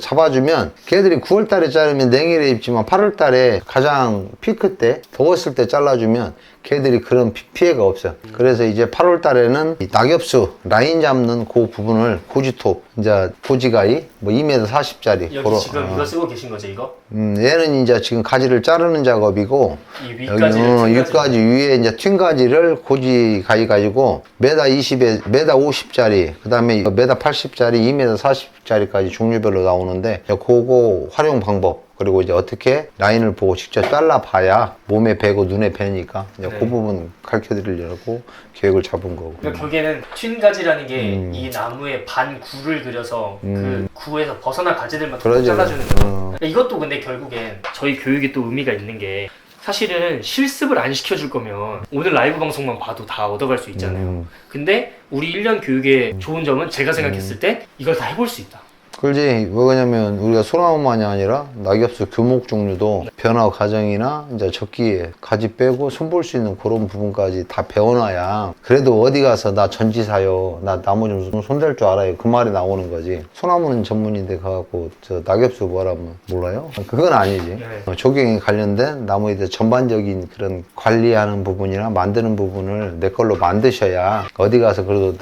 B: 잡아주면 걔들이 9월 달에 자르면 냉해를 입지만 8월 달에 가장 피크 때 더웠을 때 잘라주면 걔들이 그런 피해가 없어요. 그래서 이제 8월 달에는 이 낙엽수 라인 잡는 그 부분을 고지톱 이제 고지가이 뭐 2m 40짜리
A: 여기 지금 이거 쓰고 계신 거죠, 이거?
B: 얘는 이제 지금 가지를 자르는 작업이고
A: 이 위까지를
B: 위까지 위에 이제 튠 가지를 고지 가위 가지고 메다 20에 메다 50짜리 그다음에 메다 80짜리 2m 40짜리까지 종류별로 나오는데 그거 활용 방법 그리고 이제 어떻게 라인을 보고 직접 잘라봐야 몸에 배고 눈에 배니까 이제 그 부분 가르쳐 드리려고 계획을 잡은 거고.
A: 그러니까 결국에는 튠가지라는 게 이 나무의 반 구를 그려서 그 구에서 벗어난 가지들만 잘라주는 거죠. 이것도 근데 결국엔 저희 교육이 또 의미가 있는 게 사실은 실습을 안 시켜줄 거면 오늘 라이브 방송만 봐도 다 얻어갈 수 있잖아요. 근데 우리 1년 교육의 좋은 점은 제가 생각했을 때 이걸 다 해볼 수 있다.
B: 그렇지. 왜냐면 우리가 소나무만이 아니라 낙엽수 교목 종류도 변화 과정이나 이제 적기에 가지 빼고 손볼 수 있는 그런 부분까지 다 배워놔야 그래도 어디 가서 나 전지 사요, 나 나무 좀 손댈 줄 알아요 그 말이 나오는 거지. 소나무는 전문인데 가갖고 저 낙엽수 뭐라면 몰라요? 그건 아니지. 조경에 관련된 나무에 대해 전반적인 그런 관리하는 부분이나 만드는 부분을 내 걸로 만드셔야 어디 가서 그래도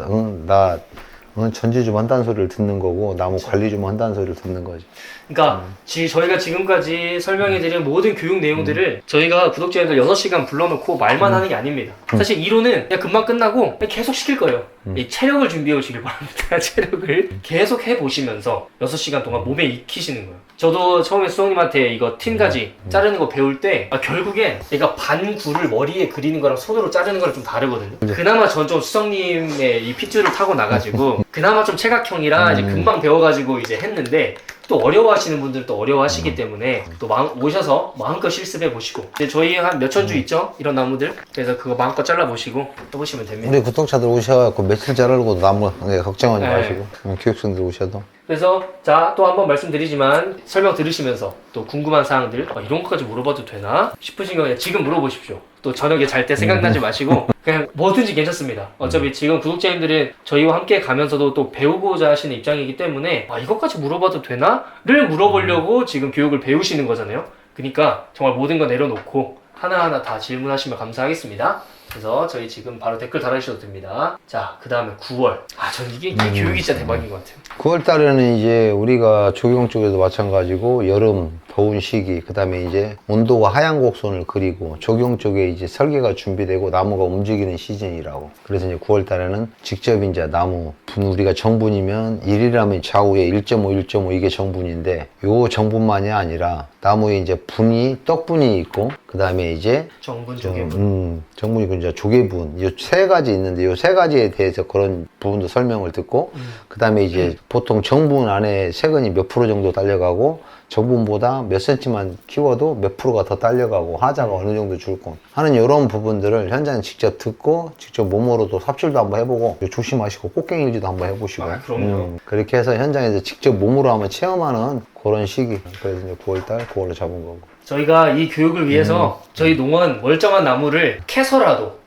B: 그건 전지 좀 한다는 소리를 듣는 거고 나무 관리 좀 한다는 소리를 듣는 거지.
A: 그러니까 저희가 지금까지 설명해드린 모든 교육 내용들을 저희가 구독자님들 6시간 불러놓고 말만 하는 게 아닙니다. 사실 이론은 그냥 금방 끝나고 그냥 계속 시킬 거예요. 이 체력을 준비해 오시길 바랍니다. 체력을 계속 해보시면서 6시간 동안 몸에 익히시는 거예요. 저도 처음에 수홍님한테 이거 틴가지 자르는 거 배울 때 결국엔 얘가 반구를 머리에 그리는 거랑 손으로 자르는 거랑 좀 다르거든요. 그나마 전 좀 수성님의 이 핏줄을 타고 나가지고 그나마 좀 체각형이라 이제 금방 배워가지고 이제 했는데 또 어려워하시는 분들은 또 어려워하시기 때문에 또 오셔서 마음껏 실습해 보시고 이제 저희 한 몇천 주 있죠? 이런 나무들. 그래서 그거 마음껏 잘라 보시고 해보시면 됩니다.
B: 우리 구독자들 오셔갖고 며칠 자르고 나무 걱정하지
A: 네.
B: 마시고 교육생들 오셔도.
A: 그래서 자 또 한번 말씀드리지만 설명 들으시면서 또 궁금한 사항들 이런 것까지 물어봐도 되나 싶으신 경우에 지금 물어보십시오. 또 저녁에 잘 때 생각나지 마시고 그냥 뭐든지 괜찮습니다. 어차피 지금 구독자님들은 저희와 함께 가면서도 또 배우고자 하시는 입장이기 때문에 이것까지 물어봐도 되나? 를 물어보려고 지금 교육을 배우시는 거잖아요. 그러니까 정말 모든 거 내려놓고 하나하나 다 질문하시면 감사하겠습니다. 그래서 저희 지금 바로 댓글 달아주셔도 됩니다. 자, 그 다음에 9월. 전 이게 교육이 진짜 대박인 것 같아요.
B: 9월 달에는 이제 우리가 조경 쪽에도 마찬가지고 여름 더운 시기, 그 다음에 이제 온도가 하얀 곡선을 그리고 조경 쪽에 이제 설계가 준비되고 나무가 움직이는 시즌이라고. 그래서 이제 9월 달에는 직접 이제 나무 우리가 정분이면 1이라면 좌우에 1.5, 1.5 이게 정분인데 요 정분만이 아니라 나무에 이제 분이 떡분이 있고 그 다음에 이제
A: 정분, 조개분.
B: 정분이고 이제 조개분 이 세 가지 있는데 요 세 가지에 대해서 그런 부분도 설명을 듣고 그 다음에 이제 보통 정분 안에 세근이 몇 프로 정도 딸려가고 정분보다 몇 센치만 키워도 몇 프로가 더 딸려가고 하자가 어느 정도 줄고 하는 이런 부분들을 현장에 직접 듣고 직접 몸으로도 삽질도 한번 해보고 조심하시고 꽃갱이질도 한번 해보시고
A: 그럼요.
B: 그렇게 해서 현장에서 직접 몸으로 한번 체험하는 그런 시기. 그래서 이제 9월달 9월로 잡은 거고.
A: 저희가 이 교육을 위해서 저희 농원 멀쩡한 나무를 캐서라도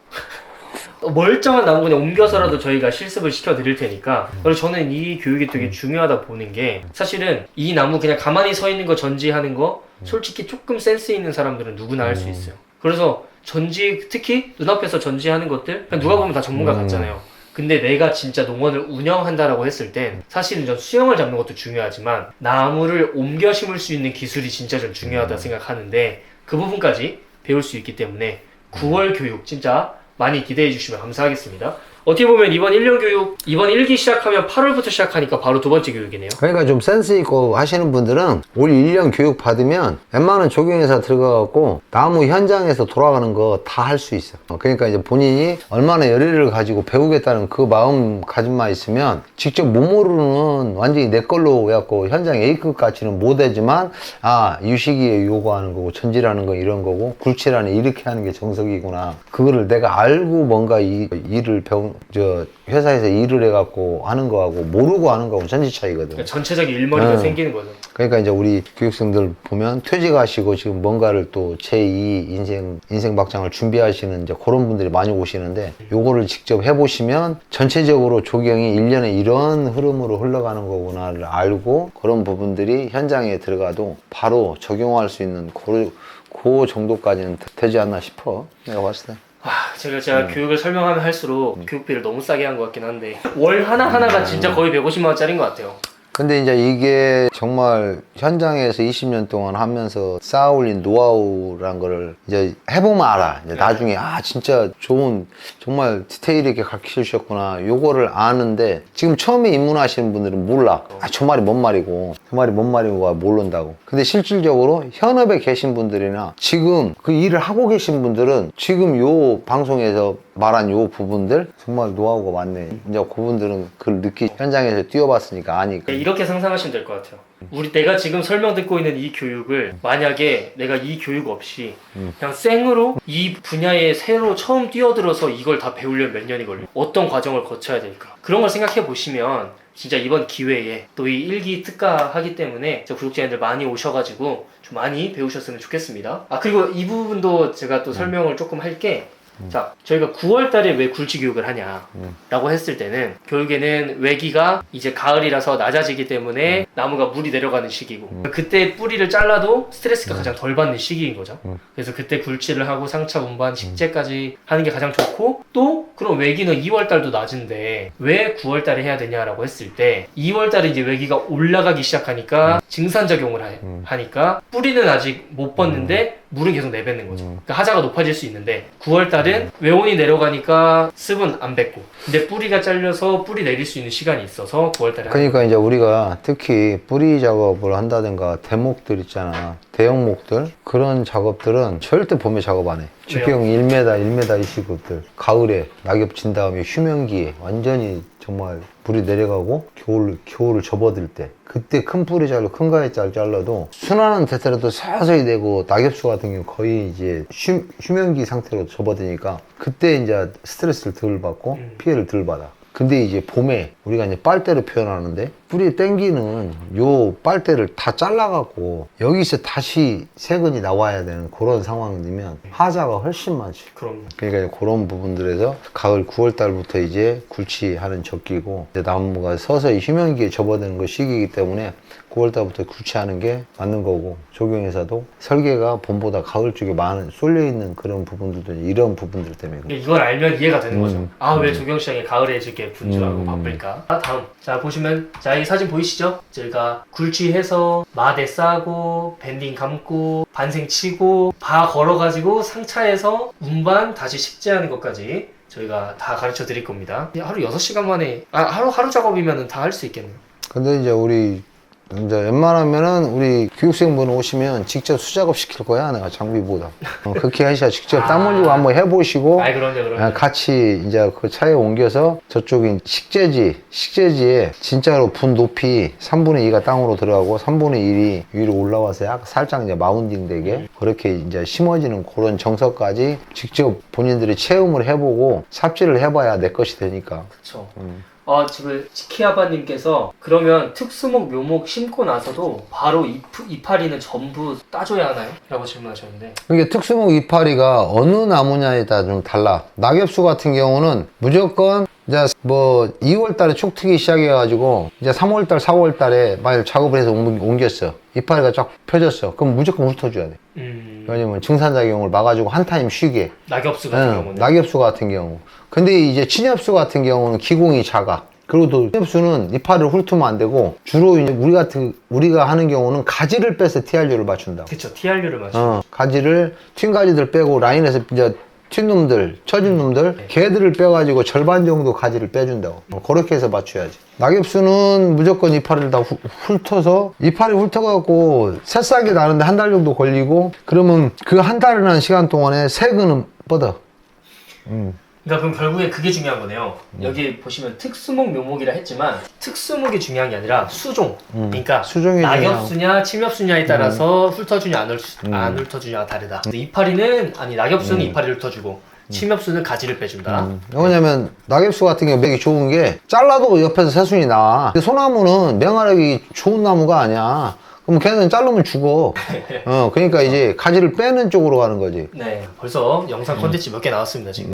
A: 멀쩡한 나무 그냥 옮겨서라도 저희가 실습을 시켜 드릴 테니까. 그리고 저는 이 교육이 되게 중요하다 보는 게 사실은 이 나무 그냥 가만히 서 있는 거 전지하는 거 솔직히 조금 센스 있는 사람들은 누구나 할 수 있어요. 그래서 전지 특히 눈앞에서 전지하는 것들 그냥 누가 보면 다 전문가 같잖아요. 근데 내가 진짜 농원을 운영한다라고 했을 땐 사실은 전 수영을 잡는 것도 중요하지만 나무를 옮겨 심을 수 있는 기술이 진짜 좀 중요하다 생각하는데 그 부분까지 배울 수 있기 때문에 9월 교육 진짜 많이 기대해 주시면 감사하겠습니다. 어떻게 보면 이번 1년 교육, 이번 1기 시작하면 8월부터 시작하니까 바로 두 번째 교육이네요.
B: 그러니까 좀 센스 있고 하시는 분들은 올 1년 교육 받으면 웬만한 조경회사 들어가갖고 나무 현장에서 돌아가는 거 다 할 수 있어. 그러니까 이제 본인이 얼마나 열의를 가지고 배우겠다는 그 마음가짐만 있으면 직접 몸으로는 완전히 내 걸로 해갖고 현장 A급 가치는 못하지만 이 시기에 요구하는 거고 전지라는 거 이런 거고 굴치라는 이렇게 하는 게 정석이구나. 그거를 내가 알고 뭔가 일을 회사에서 일을 해갖고 하는 거하고 모르고 하는 거하고 전지 차이거든.
A: 그러니까 전체적인 일머리가 생기는 거죠.
B: 그러니까 이제 우리 교육생들 보면 퇴직하시고 지금 뭔가를 또 제2 인생 박장을 준비하시는 이제 그런 분들이 많이 오시는데 요거를 직접 해보시면 전체적으로 조경이 1년에 이런 흐름으로 흘러가는 거구나를 알고 그런 부분들이 현장에 들어가도 바로 적용할 수 있는 그 정도까지는 되지 않나 싶어. 내가 봤을 때.
A: 제가 교육을 설명하면 할수록 교육비를 너무 싸게 한 것 같긴 한데 월 하나하나가 진짜 거의 150만 원짜리인 것 같아요.
B: 근데 이제 이게 정말 현장에서 20년 동안 하면서 쌓아올린 노하우란 거를 이제 해보면 알아. 이제 나중에 진짜 좋은 정말 디테일 있게 가르쳐 주셨구나. 요거를 아는데 지금 처음에 입문하시는 분들은 몰라. 저 말이 뭔 말이고 저 말이 뭔 말이고 모른다고. 근데 실질적으로 현업에 계신 분들이나 지금 그 일을 하고 계신 분들은 지금 요 방송에서 말한 요 부분들 정말 노하우가 많네. 이제 그분들은 그걸 현장에서 뛰어봤으니까 아니까.
A: 이렇게 상상하시면 될 것 같아요. 내가 지금 설명 듣고 있는 이 교육을 만약에 내가 이 교육 없이 그냥 생으로 이 분야에 새로 처음 뛰어들어서 이걸 다 배우려면 몇 년이 걸려? 어떤 과정을 거쳐야 될까? 그런 걸 생각해 보시면 진짜 이번 기회에 또 이 1기 특가하기 때문에 저 구독자님들 많이 오셔가지고 좀 많이 배우셨으면 좋겠습니다. 그리고 이 부분도 제가 또 설명을 조금 할게 자, 저희가 9월 달에 왜 굴치 교육을 하냐라고 했을 때는 결국에는 외기가 이제 가을이라서 낮아지기 때문에 나무가 물이 내려가는 시기고 그때 뿌리를 잘라도 스트레스가 가장 덜 받는 시기인 거죠. 그래서 그때 굴치를 하고 상차 운반 식재까지 하는 게 가장 좋고 또 그럼 외기는 2월 달도 낮은데 왜 9월 달에 해야 되냐라고 했을 때 2월 달에 이제 외기가 올라가기 시작하니까 증산작용을 하니까 뿌리는 아직 못 뻗는데 물은 계속 내뱉는 거죠. 그러니까 하자가 높아질 수 있는데 9월 달은 외온이 내려가니까 습은 안 뱉고 근데 뿌리가 잘려서 뿌리 내릴 수 있는 시간이 있어서 9월 달에
B: 그러니까 이제 우리가 특히 뿌리 작업을 한다든가 대목들 있잖아. 대형목들 그런 작업들은 절대 봄에 작업 안 해. 직경 1m, 1m 이 식구들 가을에 낙엽 진 다음에 휴면기에 완전히 정말 물이 내려가고 겨울을 접어들 때 그때 큰 뿌리 잘라 큰 가위 잘라도 순환은 되더라도 서서히 내고 낙엽수 같은 경우 거의 이제 휴면기 상태로 접어드니까 그때 이제 스트레스를 덜 받고 피해를 덜 받아. 근데 이제 봄에 우리가 이제 빨대로 표현하는데 뿌리에 땡기는 요 빨대를 다 잘라갖고 여기서 다시 세근이 나와야 되는 그런 상황이면 하자가 훨씬 많지.
A: 그럼
B: 그러니까 그런 부분들에서 가을 9월 달부터 이제 굴치하는 적기고 이제 나무가 서서히 휴면기에 접어드는 그 시기이기 때문에 9월 달부터 굴치하는 게 맞는 거고 조경에서도 설계가 봄보다 가을 쪽에 쏠려 있는 그런 부분들도 이런 부분들 때문에
A: 이걸 알면 이해가 되는 거죠. 아, 왜 조경시장에 가을에 이렇게 분주하고 바쁠까? 다음 자 보시면 자 이 사진 보이시죠? 저희가 굴치해서 마대 싸고 밴딩 감고 반생 치고 바 걸어가지고 상차해서 운반 다시 식재하는 것까지 저희가 다 가르쳐 드릴 겁니다. 하루 6시간 만에 하루 작업이면 다 할 수 있겠네요.
B: 근데 이제 우리 이제 웬만하면은 우리 교육생분 오시면 직접 수작업 시킬 거야 내가 장비보다 그렇게 하셔야 직접 땀 흘리고 한번 해보시고
A: 그럼요.
B: 같이 이제 그 차에 옮겨서 저쪽인 식재지에 진짜로 분 높이 3분의 2가 땅으로 들어가고 3분의 1이 위로 올라와서 약간 살짝 이제 마운딩 되게 그렇게 이제 심어지는 그런 정서까지 직접 본인들이 체험을 해보고 삽질을 해봐야 내 것이 되니까.
A: 그렇죠. 지금 치키아바님께서 그러면 특수목 묘목 심고 나서도 바로 이파리는 전부 따줘야 하나요? 라고 질문하셨는데
B: 이게 특수목 이파리가 어느 나무냐에 따라 좀 달라. 낙엽수 같은 경우는 무조건 이제 뭐 2월 달에 촉트기 시작해가지고 이제 3월 달, 4월 달에 만약 작업을 해서 옮겼어. 이파리가 쫙 펴졌어. 그럼 무조건 훑어줘야 돼. 왜냐면 증산작용을 막아주고 한 타임 쉬게.
A: 낙엽수 같은 경우는?
B: 낙엽수 같은 경우. 근데 이제 친엽수 같은 경우는 기공이 작아. 그리고 또 친엽수는 이파리를 훑으면 안 되고 주로 이제 우리가 하는 경우는 가지를 빼서 TRU를 맞춘다.
A: 그쵸, TRU를 맞춘다.
B: 가지를 튄 가지들 빼고 라인에서 이제 튄 놈들, 처진 놈들, 걔들을 빼가지고 절반 정도 가지를 빼준다고. 그렇게 해서 맞춰야지. 낙엽수는 무조건 이파리를 다 훑어서, 이파리 훑어갖고 새싹이 나는데 한 달 정도 걸리고, 그러면 그 한 달이라는 시간 동안에 색은 뻗어.
A: 그러니까 그럼 결국에 그게 중요한 거네요. 여기 보시면 특수목 묘목이라 했지만 특수목이 중요한 게 아니라 수종. 그러니까
B: 수종이
A: 낙엽수냐 침엽수냐에 따라서 훑어주냐 안 훑어주냐가 다르다. 근데 이파리는 낙엽수는 이파리를 훑어주고 침엽수는 가지를 빼준다.
B: 왜냐면 낙엽수 같은 경우 맥이 좋은 게 잘라도 옆에서 새순이 나와. 근데 소나무는 맹활하기 좋은 나무가 아니야. 그럼 걔는 자르면 죽어. 그러니까 이제 가지를 빼는 쪽으로 가는 거지.
A: 네, 벌써 영상 콘텐츠 몇 개 나왔습니다 지금.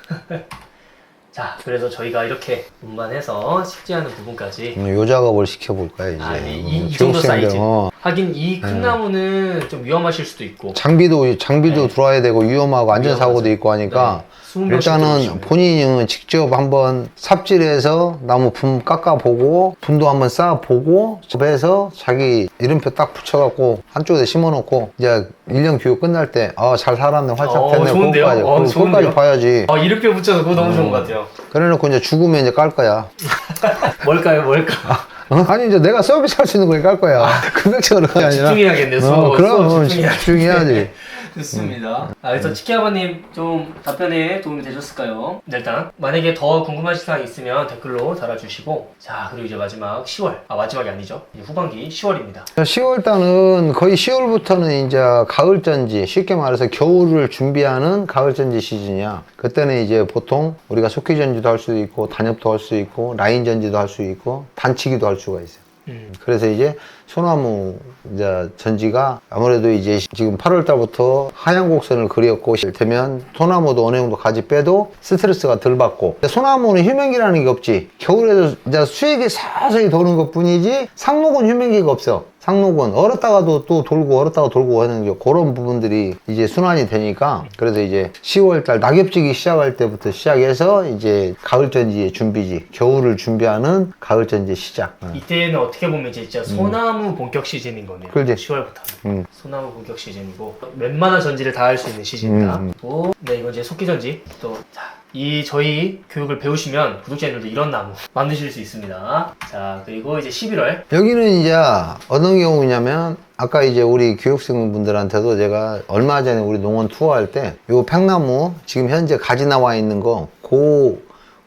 A: 자, 그래서 저희가 이렇게 운반해서 식재하는 부분까지
B: 요 작업을 시켜볼까요 이제.
A: 이 정도 사이즈. 하긴 이 큰 나무는 좀 위험하실 수도 있고
B: 장비도 들어와야 되고 위험하고 안전사고도 있고 하니까 일단은 본인은 직접 한번 삽질해서 나무 분 깎아보고 분도 한번 쌓아보고 집에서 자기 이름표 딱 붙여갖고 한쪽에 심어놓고 이제 1년 교육 끝날 때 잘 살았네 활짝 됐네 그거까지 봐야지.
A: 이름표 붙여서 그거 너무 좋은 것 같아요.
B: 그래놓고 이제 죽으면 이제 깔 거야.
A: 뭘까요?
B: 아니 이제 내가 서비스 할 수 있는 거 깔 거야. 금액적으로 그게 아니라
A: 집중해야겠네.
B: 그럼 집중해야지.
A: 좋습니다. 그래서 치키아바님 좀 답변에 도움이 되셨을까요? 일단 만약에 더 궁금하신 사항이 있으면 댓글로 달아주시고 자 그리고 이제 마지막 10월 마지막이 아니죠. 이제 후반기 10월입니다.
B: 10월달은 거의 10월부터는 이제 가을전지 쉽게 말해서 겨울을 준비하는 가을전지 시즌이야. 그때는 이제 보통 우리가 속기전지도 할 수도 있고 단엽도 할 수 있고 라인전지도 할 수 있고 단치기도 할 수가 있어요. 그래서 이제 소나무 이제 전지가 아무래도 이제 지금 8월 달부터 하얀 곡선을 그렸고 되면 소나무도 어느 정도 가지 빼도 스트레스가 덜 받고, 소나무는 휴면기라는 게 없지. 겨울에도 이제 수액이 서서히 도는 것 뿐이지 상록은 휴면기가 없어. 상록은 얼었다가도 또 돌고 얼었다가 돌고 하는 게 그런 부분들이 이제 순환이 되니까, 그래서 이제 10월달 낙엽지기 시작할 때부터 시작해서 이제 가을전지의 준비지, 겨울을 준비하는 가을전지 시작.
A: 이때는 어떻게 보면 이제 진짜 소나무 본격 시즌인 거네요.
B: 그렇지.
A: 10월부터 소나무 본격 시즌이고 웬만한 전지를 다 할 수 있는 시즌이다. 네, 이건 이제 속기전지. 또 이 저희 교육을 배우시면 구독자님들도 이런 나무 만드실 수 있습니다. 자, 그리고 이제 11월.
B: 여기는 이제 어떤 경우냐면, 아까 이제 우리 교육생분들한테도 제가 얼마 전에 우리 농원 투어할 때 요 팽나무 지금 현재 가지 나와 있는 거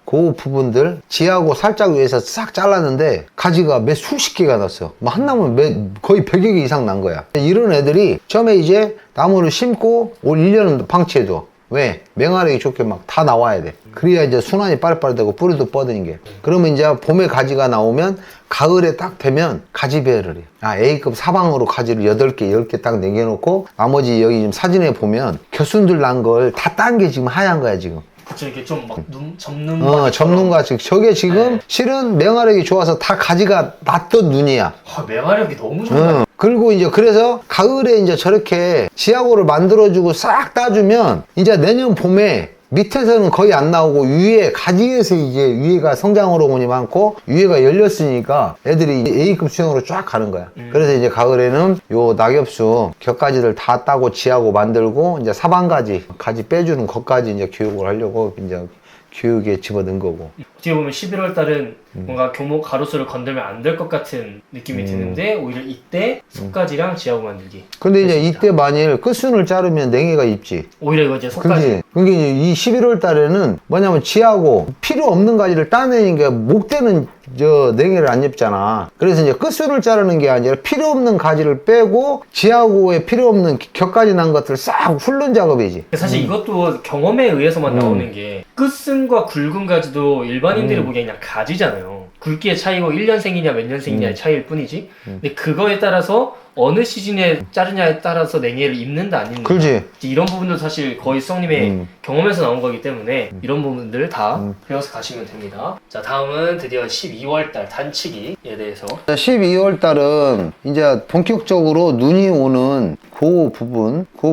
B: 그 부분들 지하고 살짝 위에서 싹 잘랐는데 가지가 몇 수십 개가 났어. 뭐 한 나무는 거의 100여 개 이상 난 거야. 이런 애들이 처음에 이제 나무를 심고 올 1년은 방치해둬. 왜? 맹활하기 좋게 막 다 나와야 돼. 그래야 이제 순환이 빨리빨리 되고 뿌리도 뻗는 게. 그러면 이제 봄에 가지가 나오면 가을에 딱 되면 가지 배열을 해. A급 사방으로 가지를 8개, 10개 딱 남겨놓고 나머지 여기 지금 사진에 보면 겨순들 난 걸 다 딴 게 지금 하얀 거야, 지금.
A: 그쵸, 이렇게 좀 막 접는
B: 접눈같이. 저게 지금 실은 맹활력이 좋아서 다 가지가 났던 눈이야.
A: 맹활력이 너무 좋아.
B: 그리고 이제 그래서 가을에 이제 저렇게 지하고를 만들어주고 싹 따주면 이제 내년 봄에 밑에서는 거의 안 나오고 위에 가지에서 이제 위에가 성장 호르몬이 많고 위에가 열렸으니까 애들이 A급 수영으로 쫙 가는 거야. 그래서 이제 가을에는 요 낙엽수 격가지들 다 따고 지하고 만들고 이제 사방가지 가지 빼주는 것까지 이제 교육을 하려고 이제 교육에 집어넣은 거고.
A: 어떻게 보면 11월 달은 뭔가 교목 가로수를 건들면 안 될 것 같은 느낌이 드는데 오히려 이때 속가지랑 지하고 만들기.
B: 근데 이제 이때 만일 끝순을 자르면 냉해가 입지.
A: 오히려 이거 이제 속가지.
B: 그지? 그러니까 이 11월 달에는 뭐냐면 지하고 필요 없는 가지를 따내니까 목대는 저 냉해를 안 입잖아. 그래서 이제 끝순을 자르는 게 아니라 필요 없는 가지를 빼고 지하고에 필요 없는 격가지 난 것들을 싹 훑는 작업이지.
A: 사실 이것도 경험에 의해서만 나오는 게 끝순과 굵은 가지도 일반인들이 보기엔 그냥 가지잖아요. 굵기의 차이고 1년생이냐 몇 년생이냐의 차이일 뿐이지. 근데 그거에 따라서 어느 시즌에 자르냐에 따라서 냉해를 입는다 안 입는다.
B: 그렇지.
A: 이런 부분도 사실 거의 수성님의 경험에서 나온 거기 때문에 이런 부분들 다 배워서 가시면 됩니다. 자, 다음은 드디어 12월달 단치기에 대해서.
B: 12월 달은 이제 본격적으로 눈이 오는 그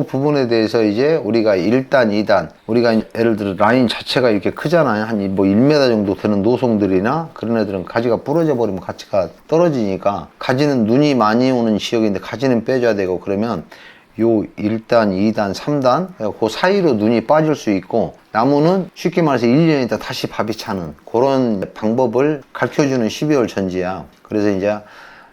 B: 부분에 대해서 이제 우리가 1단, 2단, 우리가 예를 들어 라인 자체가 이렇게 크잖아요. 한 뭐 1m 정도 되는 노송들이나 그런 애들은 가지가 부러져 버리면 가치가 떨어지니까, 가지는 눈이 많이 오는 지역인데 가지는 빼줘야 되고, 그러면 요 1단, 2단, 3단 그 사이로 눈이 빠질 수 있고, 나무는 쉽게 말해서 1년 있다 다시 밥이 차는 그런 방법을 가르쳐주는 12월 전지야. 그래서 이제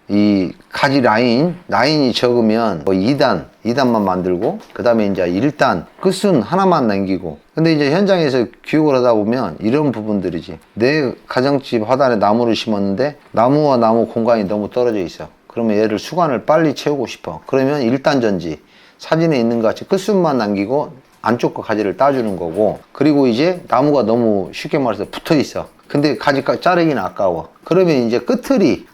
B: 이 가지 라인이 적으면 뭐 2단만 만들고, 그 다음에 이제 1단 끝순 하나만 남기고. 근데 이제 현장에서 교육을 하다 보면 이런 부분들이지. 내 가정집 화단에 나무를 심었는데 나무와 나무 공간이 너무 떨어져 있어. 그러면 얘를 수관을 빨리 채우고 싶어. 그러면 1단 전지 사진에 있는 것 같이 끝순만 남기고 안쪽 거 가지를 따주는 거고, 그리고 이제 나무가 너무 쉽게 말해서 붙어 있어. 근데 가지 자르기는 아까워. 그러면 이제 끝트리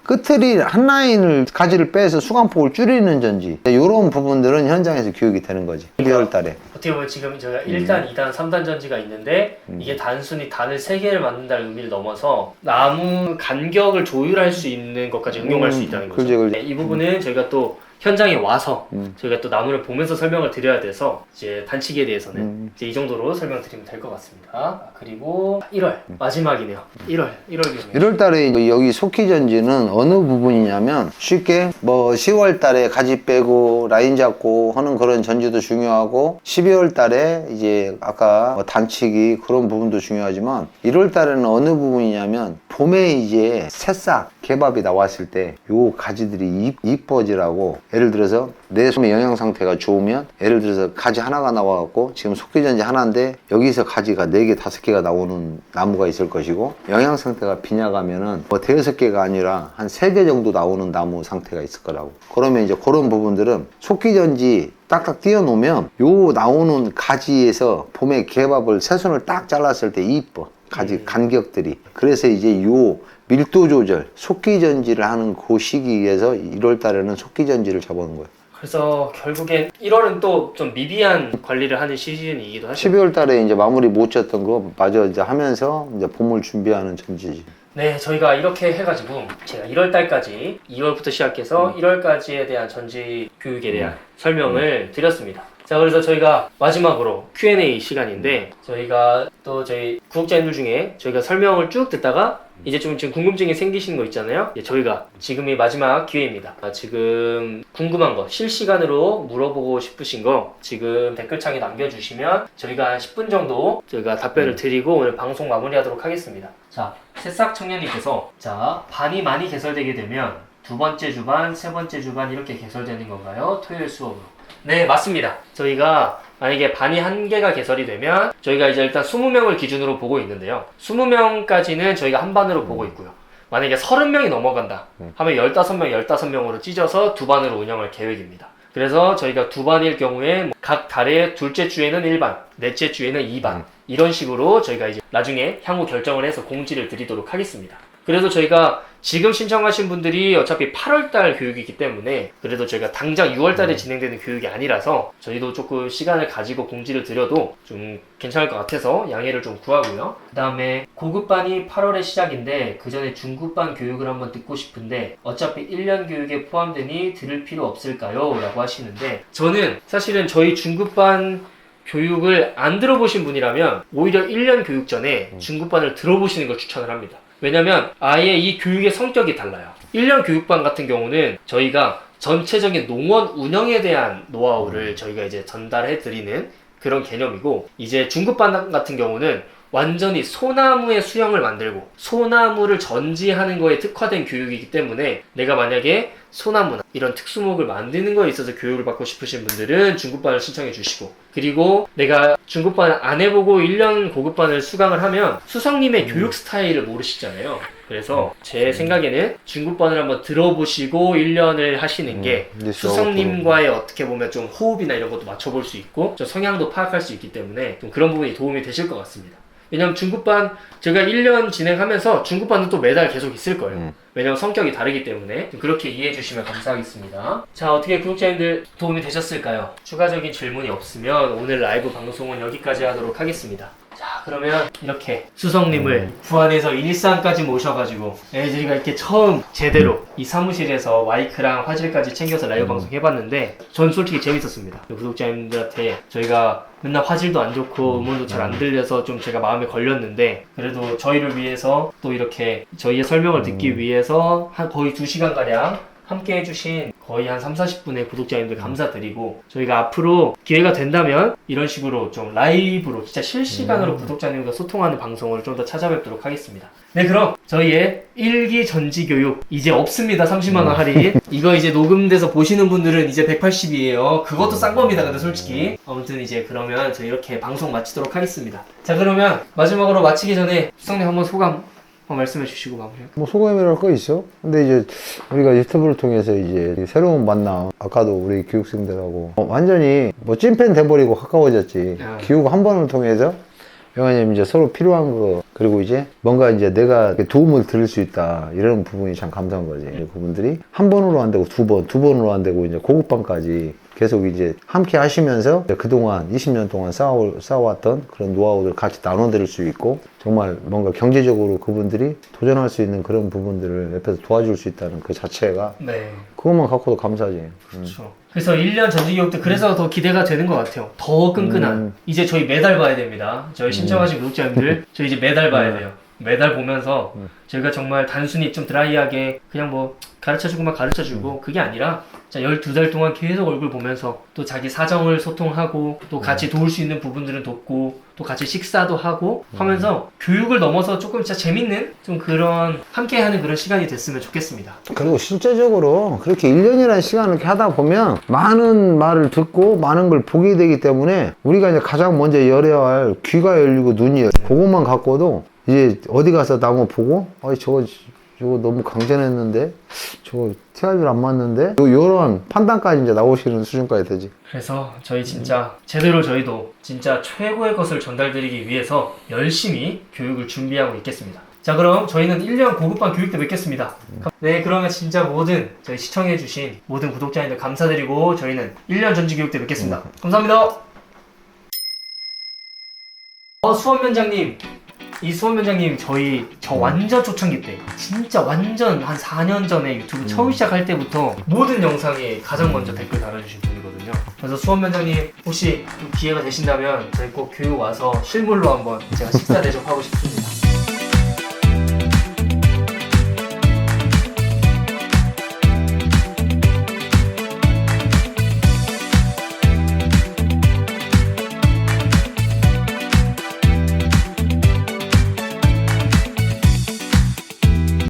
B: 한 라인을 가지를 빼서 수간폭을 줄이는 전지. 이런 부분들은 현장에서 교육이 되는 거지. 12월 달에.
A: 어떻게 보면 지금 저희가 1단, 2단, 3단 전지가 있는데 이게 단순히 단을 3개를 만든다는 의미를 넘어서 나무 간격을 조율할 수 있는 것까지 응용할 수 있다는 거죠.
B: 그렇지.
A: 네, 이 부분은 저희가 또 현장에 와서 저희가 또 나무를 보면서 설명을 드려야 돼서 이제 단치기에 대해서는 이제 이 정도로 설명드리면 될 것 같습니다. 그리고 1월 마지막이네요. 1월
B: 1월 달에 여기 속기전지는 어느 부분이냐면, 쉽게 뭐 10월 달에 가지 빼고 라인 잡고 하는 그런 전지도 중요하고, 12월 달에 이제 아까 뭐 단치기 그런 부분도 중요하지만, 1월 달에는 어느 부분이냐면 봄에 이제 새싹 개밥이 나왔을 때 요 가지들이 이뻐지라고. 예를 들어서 내 손의 영양 상태가 좋으면, 예를 들어서 가지 하나가 나와갖고 지금 속기전지 하나인데 여기서 가지가 4개, 5개가 나오는 나무가 있을 것이고, 영양 상태가 빈약하면은 뭐 5-6개가 아니라 한 3개 정도 나오는 나무 상태가 있을 거라고. 그러면 이제 그런 부분들은 속기전지 딱딱 띄워 놓으면 요 나오는 가지에서 봄에 개밥을 새순을 딱 잘랐을 때 이뻐. 가지 간격들이. 그래서 이제 요 밀도 조절, 속기전지를 하는 그 시기에서 1월 달에는 속기전지를 잡아놓은 거예요.
A: 그래서 결국엔 1월은 또 좀 미비한 관리를 하는 시즌이기도 하죠.
B: 12월 달에 이제 마무리 못 쳤던 거 마저 이제 하면서 이제 봄을 준비하는 전지지.
A: 네, 저희가 이렇게 해가지고 제가 1월 달까지 2월부터 시작해서 1월까지에 대한 전지 교육에 대한 설명을 드렸습니다. 자, 그래서 저희가 마지막으로 Q&A 시간인데 저희가 또 저희 구독자님들 중에 저희가 설명을 쭉 듣다가 이제 좀 지금 궁금증이 생기시는 거 있잖아요. 저희가 지금이 마지막 기회입니다. 지금 궁금한 거 실시간으로 물어보고 싶으신 거 지금 댓글창에 남겨주시면 저희가 한 10분 정도 저희가 답변을 드리고 오늘 방송 마무리하도록 하겠습니다. 자, 새싹 청년님께서 자, 반이 많이 개설되게 되면 두 번째 주반, 세 번째 주반 이렇게 개설되는 건가요? 토요일 수업으로. 네, 맞습니다. 저희가 만약에 반이 한 개가 개설이 되면 저희가 이제 일단 20명을 기준으로 보고 있는데요. 20명까지는 저희가 한 반으로 보고 있고요. 만약에 30명이 넘어간다 하면 15명, 15명으로 찢어서 두 반으로 운영할 계획입니다. 그래서 저희가 두 반일 경우에 각 달의 둘째 주에는 1반, 넷째 주에는 2반 이런 식으로 저희가 이제 나중에 향후 결정을 해서 공지를 드리도록 하겠습니다. 그래서 저희가 지금 신청하신 분들이 어차피 8월달 교육이기 때문에 그래도 저희가 당장 6월달에 진행되는 교육이 아니라서 저희도 조금 시간을 가지고 공지를 드려도 좀 괜찮을 것 같아서 양해를 좀 구하고요. 그 다음에 고급반이 8월에 시작인데 그 전에 중급반 교육을 한번 듣고 싶은데 어차피 1년 교육에 포함되니 들을 필요 없을까요? 라고 하시는데 저는 사실은 저희 중급반 교육을 안 들어보신 분이라면 오히려 1년 교육 전에 중급반을 들어보시는 걸 추천을 합니다. 왜냐면 아예 이 교육의 성격이 달라요. 1년 교육반 같은 경우는 저희가 전체적인 농원 운영에 대한 노하우를 저희가 이제 전달해 드리는 그런 개념이고 이제 중급반 같은 경우는 완전히 소나무의 수영을 만들고 소나무를 전지하는 거에 특화된 교육이기 때문에 내가 만약에 소나무나 이런 특수목을 만드는 거에 있어서 교육을 받고 싶으신 분들은 중급반을 신청해 주시고 그리고 내가 중급반을 안 해보고 1년 고급반을 수강을 하면 수성님의 교육 스타일을 모르시잖아요. 그래서 제 생각에는 중급반을 한번 들어보시고 1년을 하시는 게 수성님과의 어떻게 보면 좀 호흡이나 이런 것도 맞춰볼 수 있고 좀 성향도 파악할 수 있기 때문에 좀 그런 부분이 도움이 되실 것 같습니다. 왜냐면 중급반 제가 1년 진행하면서 중급반은 또 매달 계속 있을 거예요. 왜냐면 성격이 다르기 때문에 그렇게 이해해 주시면 감사하겠습니다. 자, 어떻게 구독자님들 도움이 되셨을까요? 추가적인 질문이 없으면 오늘 라이브 방송은 여기까지 하도록 하겠습니다. 자, 그러면 이렇게 수성님을 부안에서 일산까지 모셔가지고 저희가 이렇게 처음 제대로 이 사무실에서 마이크랑 화질까지 챙겨서 라이브 방송 해봤는데 전 솔직히 재밌었습니다. 구독자님들한테 저희가 맨날 화질도 안 좋고 음원도 잘 안 들려서 좀 제가 마음에 걸렸는데 그래도 저희를 위해서 또 이렇게 저희의 설명을 듣기 위해서 한 거의 2시간가량 함께 해주신 거의 한 30-40분의 구독자님들 감사드리고 저희가 앞으로 기회가 된다면 이런 식으로 좀 라이브로 진짜 실시간으로 구독자님과 소통하는 방송을 좀 더 찾아뵙도록 하겠습니다. 네, 그럼 저희의 1기 전지교육 이제 없습니다. 30만원 할인. 이거 이제 녹음돼서 보시는 분들은 이제 180이에요. 그것도 싼 겁니다. 근데 솔직히 아무튼 이제 그러면 저희 이렇게 방송 마치도록 하겠습니다. 자, 그러면 마지막으로 마치기 전에 수성님 한번 소감 말씀해 주시고 마무리.
B: 뭐 소감이랄 거 있어? 근데 이제 우리가 유튜브를 통해서 이제 새로운 만남, 아까도 우리 교육생들하고 완전히 뭐 찐팬 돼버리고 가까워졌지. 교육 한 번을 통해서 왜냐면 이제 서로 필요한 거 그리고 이제 뭔가 이제 내가 도움을 드릴 수 있다 이런 부분이 참 감사한 거지. 그분들이 한 번으로 안 되고 두 번으로 안 되고 이제 고급반까지 계속 이제 함께 하시면서 그동안 20년 동안 쌓아왔던 그런 노하우들 같이 나눠드릴 수 있고 정말 뭔가 경제적으로 그분들이 도전할 수 있는 그런 부분들을 옆에서 도와줄 수 있다는 그 자체가 그것만 갖고도 감사하지.
A: 그렇죠. 그래서 1년 전지교육도 그래서 더 기대가 되는 것 같아요. 더 끈끈한. 이제 저희 매달 봐야 됩니다. 저희 신청하신 구독자님들 저희 이제 매달 봐야 돼요. 매달 보면서 저희가 정말 단순히 좀 드라이하게 그냥 뭐 가르쳐주고만 가르쳐주고 그게 아니라 자 12달 동안 계속 얼굴 보면서 또 자기 사정을 소통하고 또 같이 도울 수 있는 부분들은 돕고 또 같이 식사도 하고 하면서 교육을 넘어서 조금 진짜 재밌는 좀 그런 함께하는 그런 시간이 됐으면 좋겠습니다.
B: 그리고 실제적으로 그렇게 1년이라는 시간을 이렇게 하다 보면 많은 말을 듣고 많은 걸 보게 되기 때문에 우리가 이제 가장 먼저 열어야 할 귀가 열리고 눈이 열리고 그것만 갖고도 이제 어디 가서 나무 보고 저거 너무 강전했는데 저거 TRB를 안 맞는데 이런 판단까지 이제 나오시는 수준까지 되지.
A: 그래서 저희 진짜 제대로 저희도 진짜 최고의 것을 전달드리기 위해서 열심히 교육을 준비하고 있겠습니다. 자, 그럼 저희는 1년 고급반 교육 때 뵙겠습니다. 네, 그러면 진짜 모든 저희 시청해주신 모든 구독자님들 감사드리고 저희는 1년 전지 교육 때 뵙겠습니다. 감사합니다. 수원면장님, 이 수원면장님 저 완전 초창기 때 진짜 완전 한 4년 전에 유튜브 처음 시작할 때부터 모든 영상에 가장 먼저 댓글 달아주신 분이거든요. 그래서 수원면장님 혹시 좀 기회가 되신다면 저희 꼭 교육 와서 실물로 한번 제가 식사 대접하고 싶습니다.